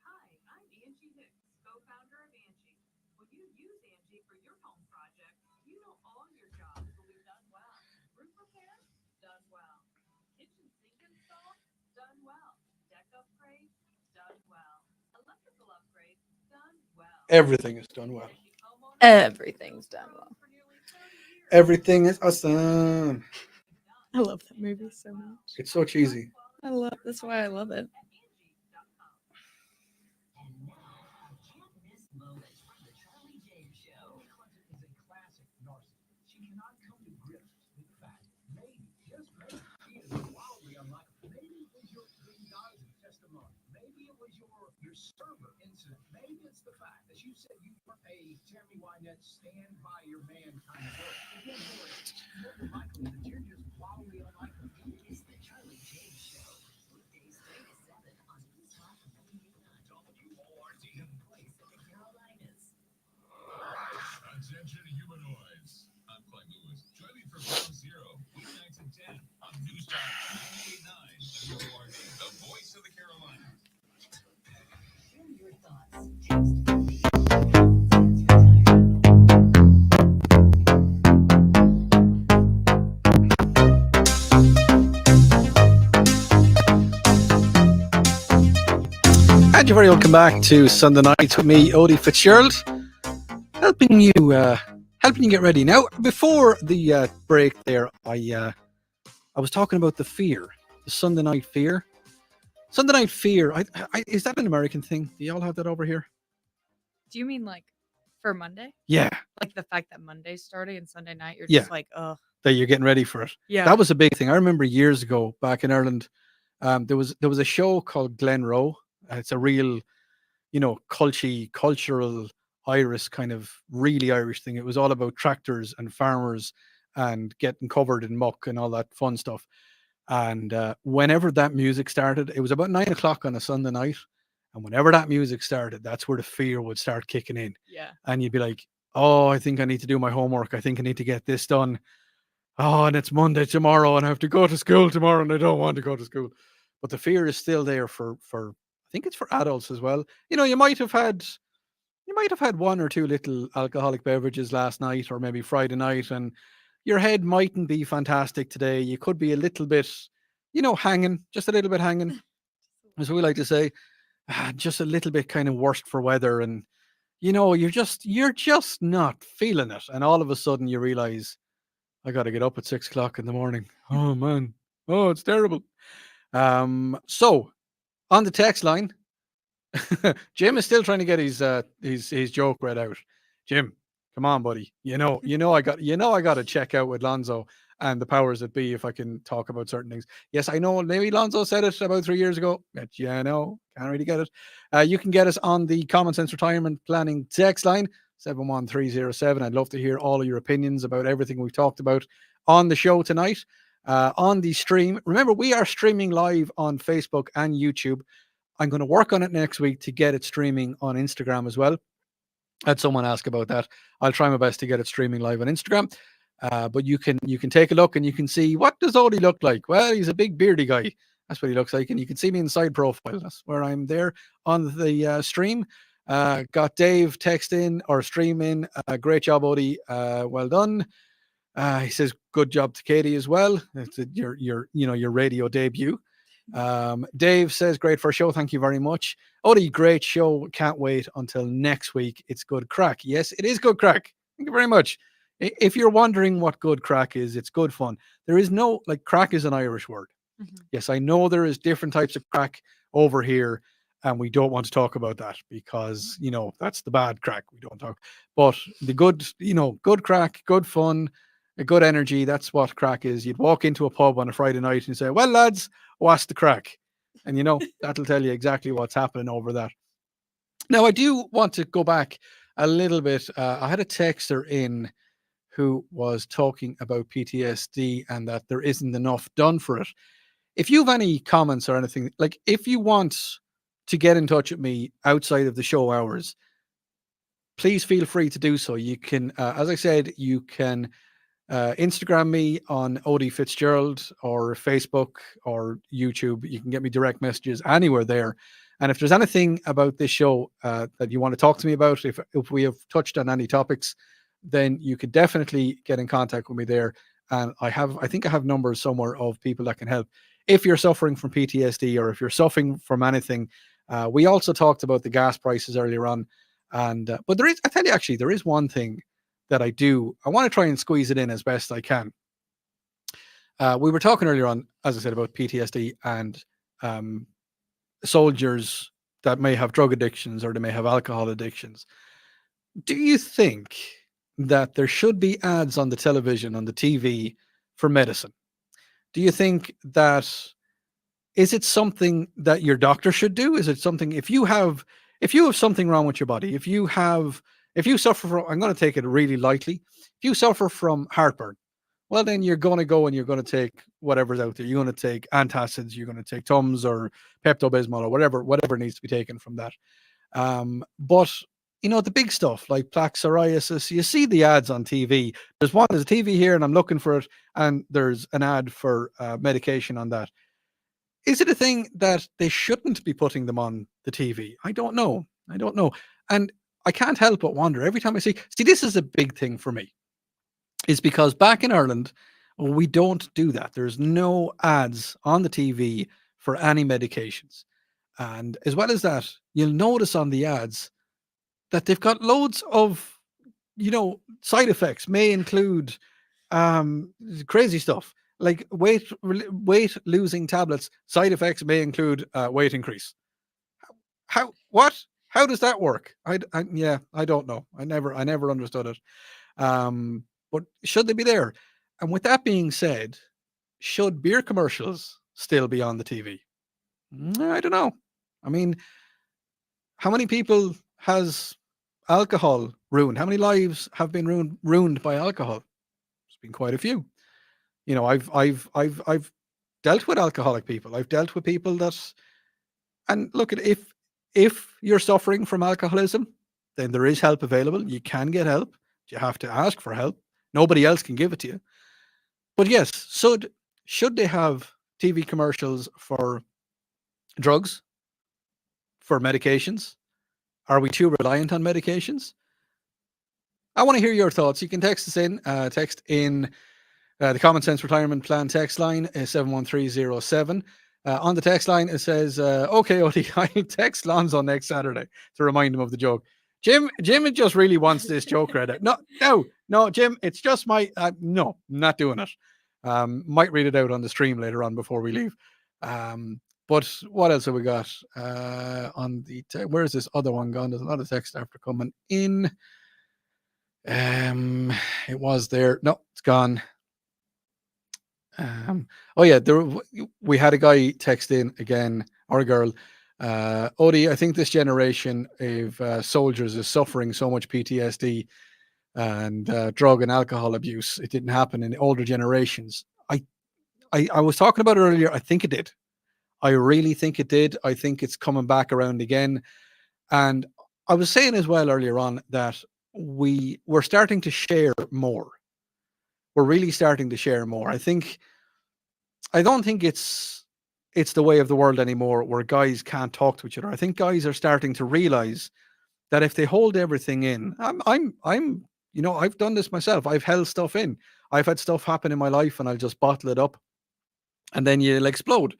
Hi, I'm Angie Hicks, co-founder of Angie. When you use Angie for your home project, you know all your jobs will be done well. Roof repair, done well. Kitchen sink install, done well. Deck upgrade, done well. Electrical upgrade, done well. Everything is done well. Everything's done well. Everything is awesome. I love that movie so much. It's so cheesy. That's why I love it. Server incident. Maybe it's the fact that you said you were a Tammy Wynette stand by your man kind of girl. Again, more than likely that you're just wildly unlikely. It's the Charlie James Show. Weekdays 3 to 7 on News Talk 98.9 WORD. The voice of the Carolinas. Attention humanoids. I'm Clyde Lewis. Join me for Ground Zero, weeknights at 10 on News Talk 98.9 WORD. The voice of the Carolinas. And you're very welcome back to Sunday Nights with me, Odi Fitzgerald, helping you get ready. Now, before the break there, I was talking about the fear, the Sunday night fear. Sunday night fear. Is that an American thing? Do y'all have that over here? Do you mean like for Monday? Yeah, Like the fact that Monday's starting and Sunday night, you're Yeah. just like, ugh. that you're getting ready for it. Yeah. That was a big thing. I remember years ago back in Ireland, there was a show called Glen Roe. It's a real, cultural Irish kind of really Irish thing. It was all about tractors and farmers and getting covered in muck and all that fun stuff. And whenever that music started, it was about 9 o'clock on a Sunday night. And whenever that music started, that's where the fear would start kicking in. Yeah. And you'd be like, oh, I think I need to do my homework. I think I need to get this done. Oh, and it's Monday tomorrow, and I have to go to school tomorrow, and I don't want to go to school. But the fear is still there for I think it's for adults as well. You might have had one or two little alcoholic beverages last night or maybe Friday night, and your head mightn't be fantastic today. You could be a little bit, hanging, just a little bit hanging, as we like to say, just a little bit kind of worse for weather, and you're just not feeling it, and all of a sudden you realize I got to get up at 6 o'clock in the morning. Oh man, oh it's terrible. So on the text line, Jim is still trying to get his joke read out. Jim, come on, buddy. I got to check out with Lonzo and the powers that be if I can talk about certain things. Yes, I know. Maybe Lonzo said it about 3 years ago. But can't really get it. You can get us on the Common Sense Retirement Planning text line 71307. I'd love to hear all of your opinions about everything we've talked about on the show tonight. On the stream, remember we are streaming live on Facebook and YouTube. I'm going to work on it next week to get it streaming on Instagram as well. I had someone ask about that. I'll try my best to get it streaming live on Instagram. But you can take a look and you can see, what does Odie look like? Well, he's a big beardy guy. That's what he looks like. And you can see me in the side profile. That's where I'm there on the stream. Got Dave text in or stream in. Great job, Odie. Well done. He says, good job to Katie as well. It's your radio debut. Dave says, great for a show. Thank you very much. Odie, great show. Can't wait until next week. It's good crack. Yes, it is good crack. Thank you very much. If you're wondering what good crack is, it's good fun. There is no, crack is an Irish word. Mhm. Yes, I know there is different types of crack over here, and we don't want to talk about that because, that's the bad crack. We don't talk. But the good, good crack, good fun, a good energy, that's what crack is. You'd walk into a pub on a Friday night and say, well, lads, what's the crack? And, that'll tell you exactly what's happening over that. Now, I do want to go back a little bit. I had a texter in who was talking about PTSD and that there isn't enough done for it. If you have any comments or anything, if you want to get in touch with me outside of the show hours, please feel free to do so. You can, as I said, you can Instagram me on Odi Fitzgerald or Facebook or YouTube. You can get me direct messages anywhere there. And if there's anything about this show that you want to talk to me about, if we have touched on any topics, then you could definitely get in contact with me there. And I think I have numbers somewhere of people that can help. If you're suffering from PTSD or if you're suffering from anything, we also talked about the gas prices earlier on. And but I tell you, actually, there is one thing that I want to try and squeeze it in as best I can. We were talking earlier on, as I said, about PTSD and soldiers that may have drug addictions or they may have alcohol addictions. Do you think that there should be ads on the television, on the TV for medicine? Do you think that, is it something that your doctor should do? Is it something, if you have something wrong with your body, if you suffer from, I'm going to take it really lightly, if you suffer from heartburn, well, then you're going to go and you're going to take whatever's out there. You're going to take antacids, you're going to take Tums or Pepto-Bismol or whatever needs to be taken from that. But the big stuff like plaque psoriasis, you see the ads on TV. There's a TV here and I'm looking for it, and there's an ad for medication on that. Is it a thing that they shouldn't be putting them on the TV? I don't know. And I can't help but wonder every time I see, this is a big thing for me. Is because back in Ireland, we don't do that. There's no ads on the TV for any medications. And as well as that, you'll notice on the ads that they've got loads of, side effects, may include crazy stuff. Like weight losing tablets, side effects may include weight increase. How what? How does that work? Yeah, I don't know. I never understood it. But should they be there? And with that being said, should beer commercials still be on the TV? I don't know. I mean, how many people has alcohol ruined? How many lives have been ruined by alcohol? There's been quite a few. You know, I've dealt with alcoholic people. I've dealt with people that, and look at, if you're suffering from alcoholism, then there is help available. You can get help. You have to ask for help. Nobody else can give it to you. But yes, should they have TV commercials for drugs, for medications? Are we too reliant on medications? I want to hear your thoughts. You can text us in. Text in the Common Sense Retirement Plan text line is 71307. On the text line, it says, okay, Odi, I text Lonzo next Saturday to remind him of the joke. Jim just really wants this joke read out. No, Jim, it's just no, not doing it. Might read it out on the stream later on before we leave. But what else have we got on the where is this other one gone? There's a lot of text after coming in. It was there. No, it's gone. Oh yeah, we had a guy text in again, or a girl. Odi, I think this generation of soldiers is suffering so much PTSD and drug and alcohol abuse. It didn't happen in the older generations. I was talking about it earlier. I think it did. I really think it did. I think it's coming back around again. And I was saying as well earlier on that we're starting to share more. We're really starting to share more. I don't think it's the way of the world anymore where guys can't talk to each other. I think guys are starting to realize that if they hold everything in, you know, I've done this myself. I've held stuff in. I've had stuff happen in my life and I'll just bottle it up and then you'll explode.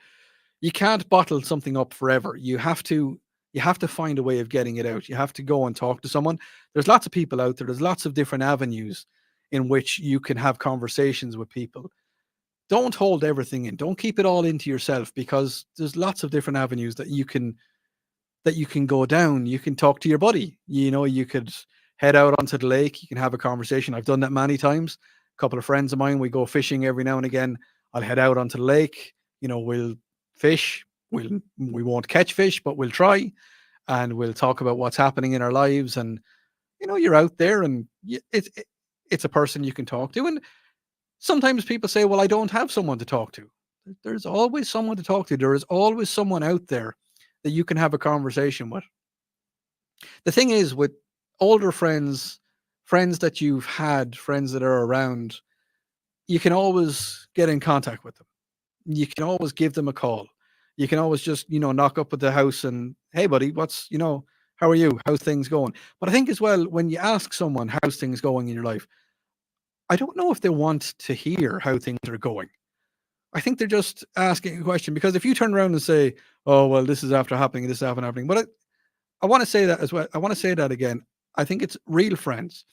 You can't bottle something up forever. You have to find a way of getting it out. You have to go and talk to someone. There's lots of people out there. There's lots of different avenues in which you can have conversations with people. Don't hold everything in. Don't keep it all into yourself, because there's lots of different avenues that you can go down. You can talk to your buddy. You know, you could head out onto the lake. You can have a conversation. I've done that many times. A couple of friends of mine, we go fishing every now and again. I'll head out onto the lake. You know, we'll fish. We won't catch fish, but we'll try, and we'll talk about what's happening in our lives. And you know, you're out there, and it's a person you can talk to. And sometimes people say, well, I don't have someone to talk to. There's always someone to talk to. There is always someone out there that you can have a conversation with. The thing is, with older friends that you've had, friends that are around, you can always get in contact with them. You can always give them a call. You can always just, you know, knock up at the house and, hey, buddy, how are you? How's things going? But I think as well, when you ask someone how's things going in your life, I don't know if they want to hear how things are going. I think they're just asking a question, because if you turn around and say, oh, well, this is after happening, this is after happening. But I want to say that as well. I want to say that again. I think it's real friends.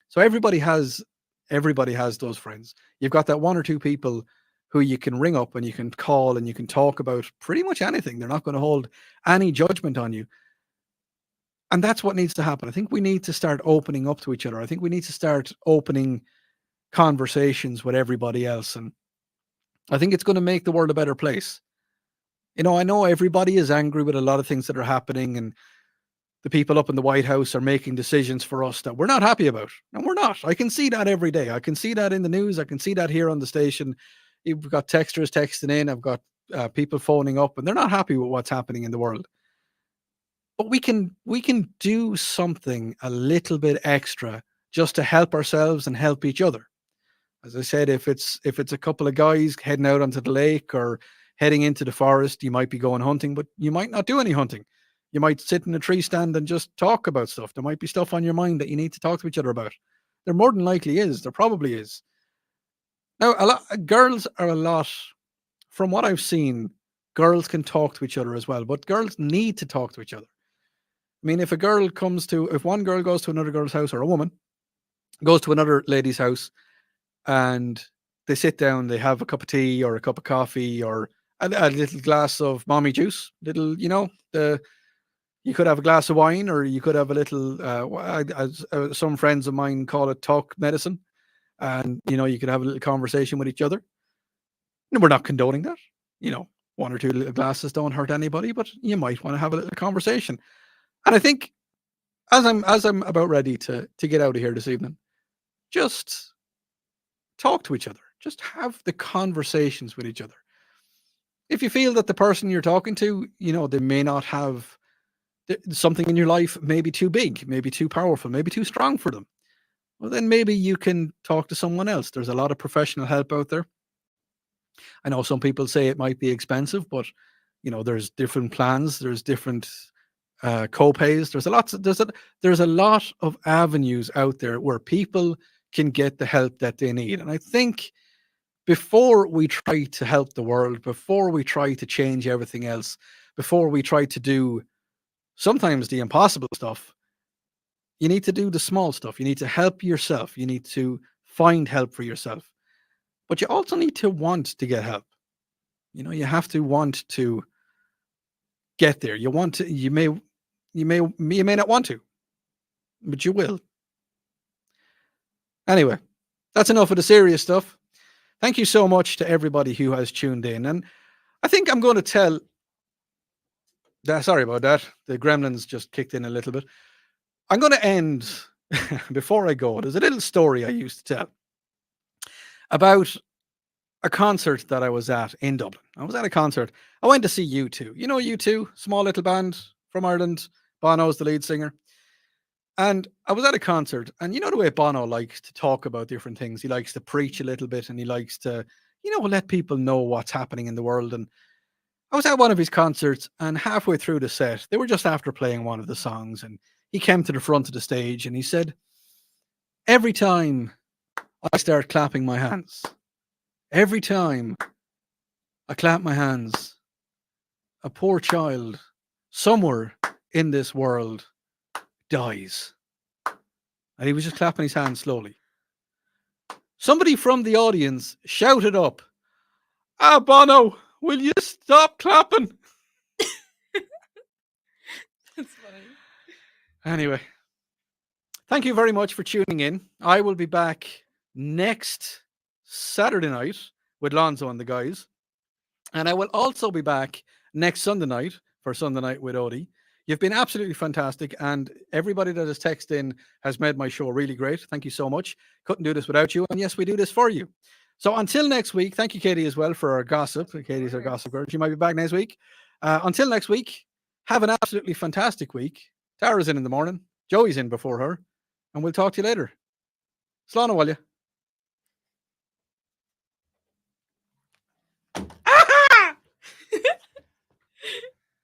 So everybody has those friends. You've got that one or two people who you can ring up and you can call and you can talk about pretty much anything. They're not going to hold any judgment on you. And that's what needs to happen. I think we need to start opening up to each other. I think we need to start opening conversations with everybody else. And I think it's going to make the world a better place. You know, I know everybody is angry with a lot of things that are happening, and the people up in the White House are making decisions for us that we're not happy about. And we're not. I can see that every day. I can see that in the news. I can see that here on the station. You've got texters texting in. I've got people phoning up, and they're not happy with what's happening in the world. But we can do something a little bit extra just to help ourselves and help each other. As I said, if it's a couple of guys heading out onto the lake or heading into the forest, you might be going hunting, but you might not do any hunting. You might sit in a tree stand and just talk about stuff. There might be stuff on your mind that you need to talk to each other about. There more than likely is. There probably is. Now, girls are a lot, from what I've seen, girls can talk to each other as well, but girls need to talk to each other. I mean, if one girl goes to another girl's house, or a woman goes to another lady's house, and they sit down, they have a cup of tea or a cup of coffee or a little glass of mommy juice. Little, you could have a glass of wine, or you could have a little. As some friends of mine call it, talk medicine, and you could have a little conversation with each other. No, we're not condoning that. One or two little glasses don't hurt anybody, but you might want to have a little conversation. And I think, as I'm about ready to get out of here this evening, just talk to each other. Just have the conversations with each other. If you feel that the person you're talking to, they may not have something in your life, maybe too big, maybe too powerful, maybe too strong for them, well, then maybe you can talk to someone else. There's a lot of professional help out there. I know some people say it might be expensive, but there's different plans. There's different co-pays. There's a lot of avenues out there where people can get the help that they need. And I think before we try to help the world, before we try to change everything else, before we try to do sometimes the impossible stuff, you need to do the small stuff. You need to help yourself. You need to find help for yourself. But you also need to want to get help. You have to want to get there. You want to, you may not want to, but you will. Anyway, that's enough of the serious stuff. Thank you so much to everybody who has tuned in. And I think I'm going to tell sorry about that. The gremlins just kicked in a little bit. I'm going to end before I go. There's a little story I used to tell about a concert that I was at in Dublin. I was at a concert. I went to see U2. You know U2, small little band from Ireland. Bono's the lead singer. And I was at a concert, and you know the way Bono likes to talk about different things. He likes to preach a little bit, and he likes to, let people know what's happening in the world. And I was at one of his concerts, and halfway through the set, they were just after playing one of the songs, and he came to the front of the stage, and he said, "Every time I start clapping my hands, every time I clap my hands, a poor child somewhere in this world dies." And he was just clapping his hands slowly. Somebody from the audience shouted up, Bono, will you stop clapping?" That's funny. Anyway, thank you very much for tuning in. I will be back next Saturday night with Lonzo and the guys. And I will also be back next Sunday night for Sunday Night with Odi. You've been absolutely fantastic, and everybody that has texted in has made my show really great. Thank you so much. Couldn't do this without you, and yes, we do this for you. So until next week, thank you, Katie, as well, for our gossip. Katie's our gossip girl. She might be back next week. Until next week, have an absolutely fantastic week. Tara's in the morning. Joey's in before her, and we'll talk to you later. Slán will you?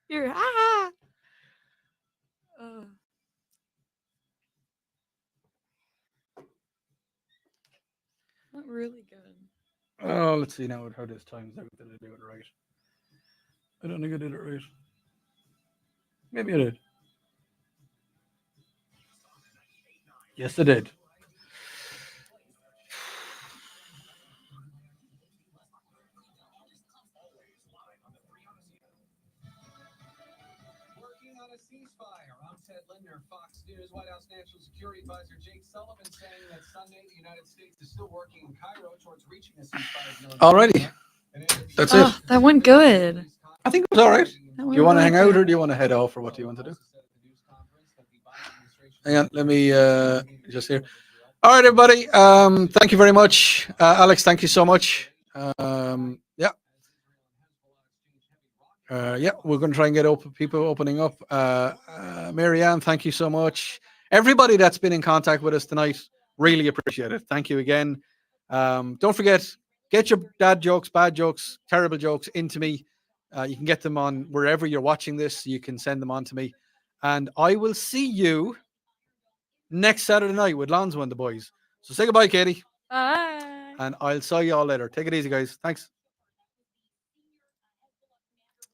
You're not really good. Oh, let's see now how this times out. Did I do it right? I don't think I did it right. Maybe I did. Yes, I did. Working on a ceasefire. I'm Ted Linder, Fox News. White House National Security Advisor Jake Sullivan saying that Sunday the United States is still working in Cairo towards reaching a ceasefire. Alrighty. That's it. That went good. I think it was all right. That Do went you want to really hang out, good. or do you want to head off, or what do you want to do? Hang on, let me just here. All right, everybody. Thank you very much, Alex. Thank you so much. Yeah. Yeah, we're going to try and get people opening up. Marianne, thank you so much. Everybody that's been in contact with us tonight, really appreciate it. Thank you again. Don't forget, get your dad jokes, bad jokes, terrible jokes into me. You can get them on wherever you're watching this. You can send them on to me. And I will see you next Saturday night with Lonzo and the boys. So say goodbye, Katie. Bye. And I'll saw you all later. Take it easy, guys. Thanks.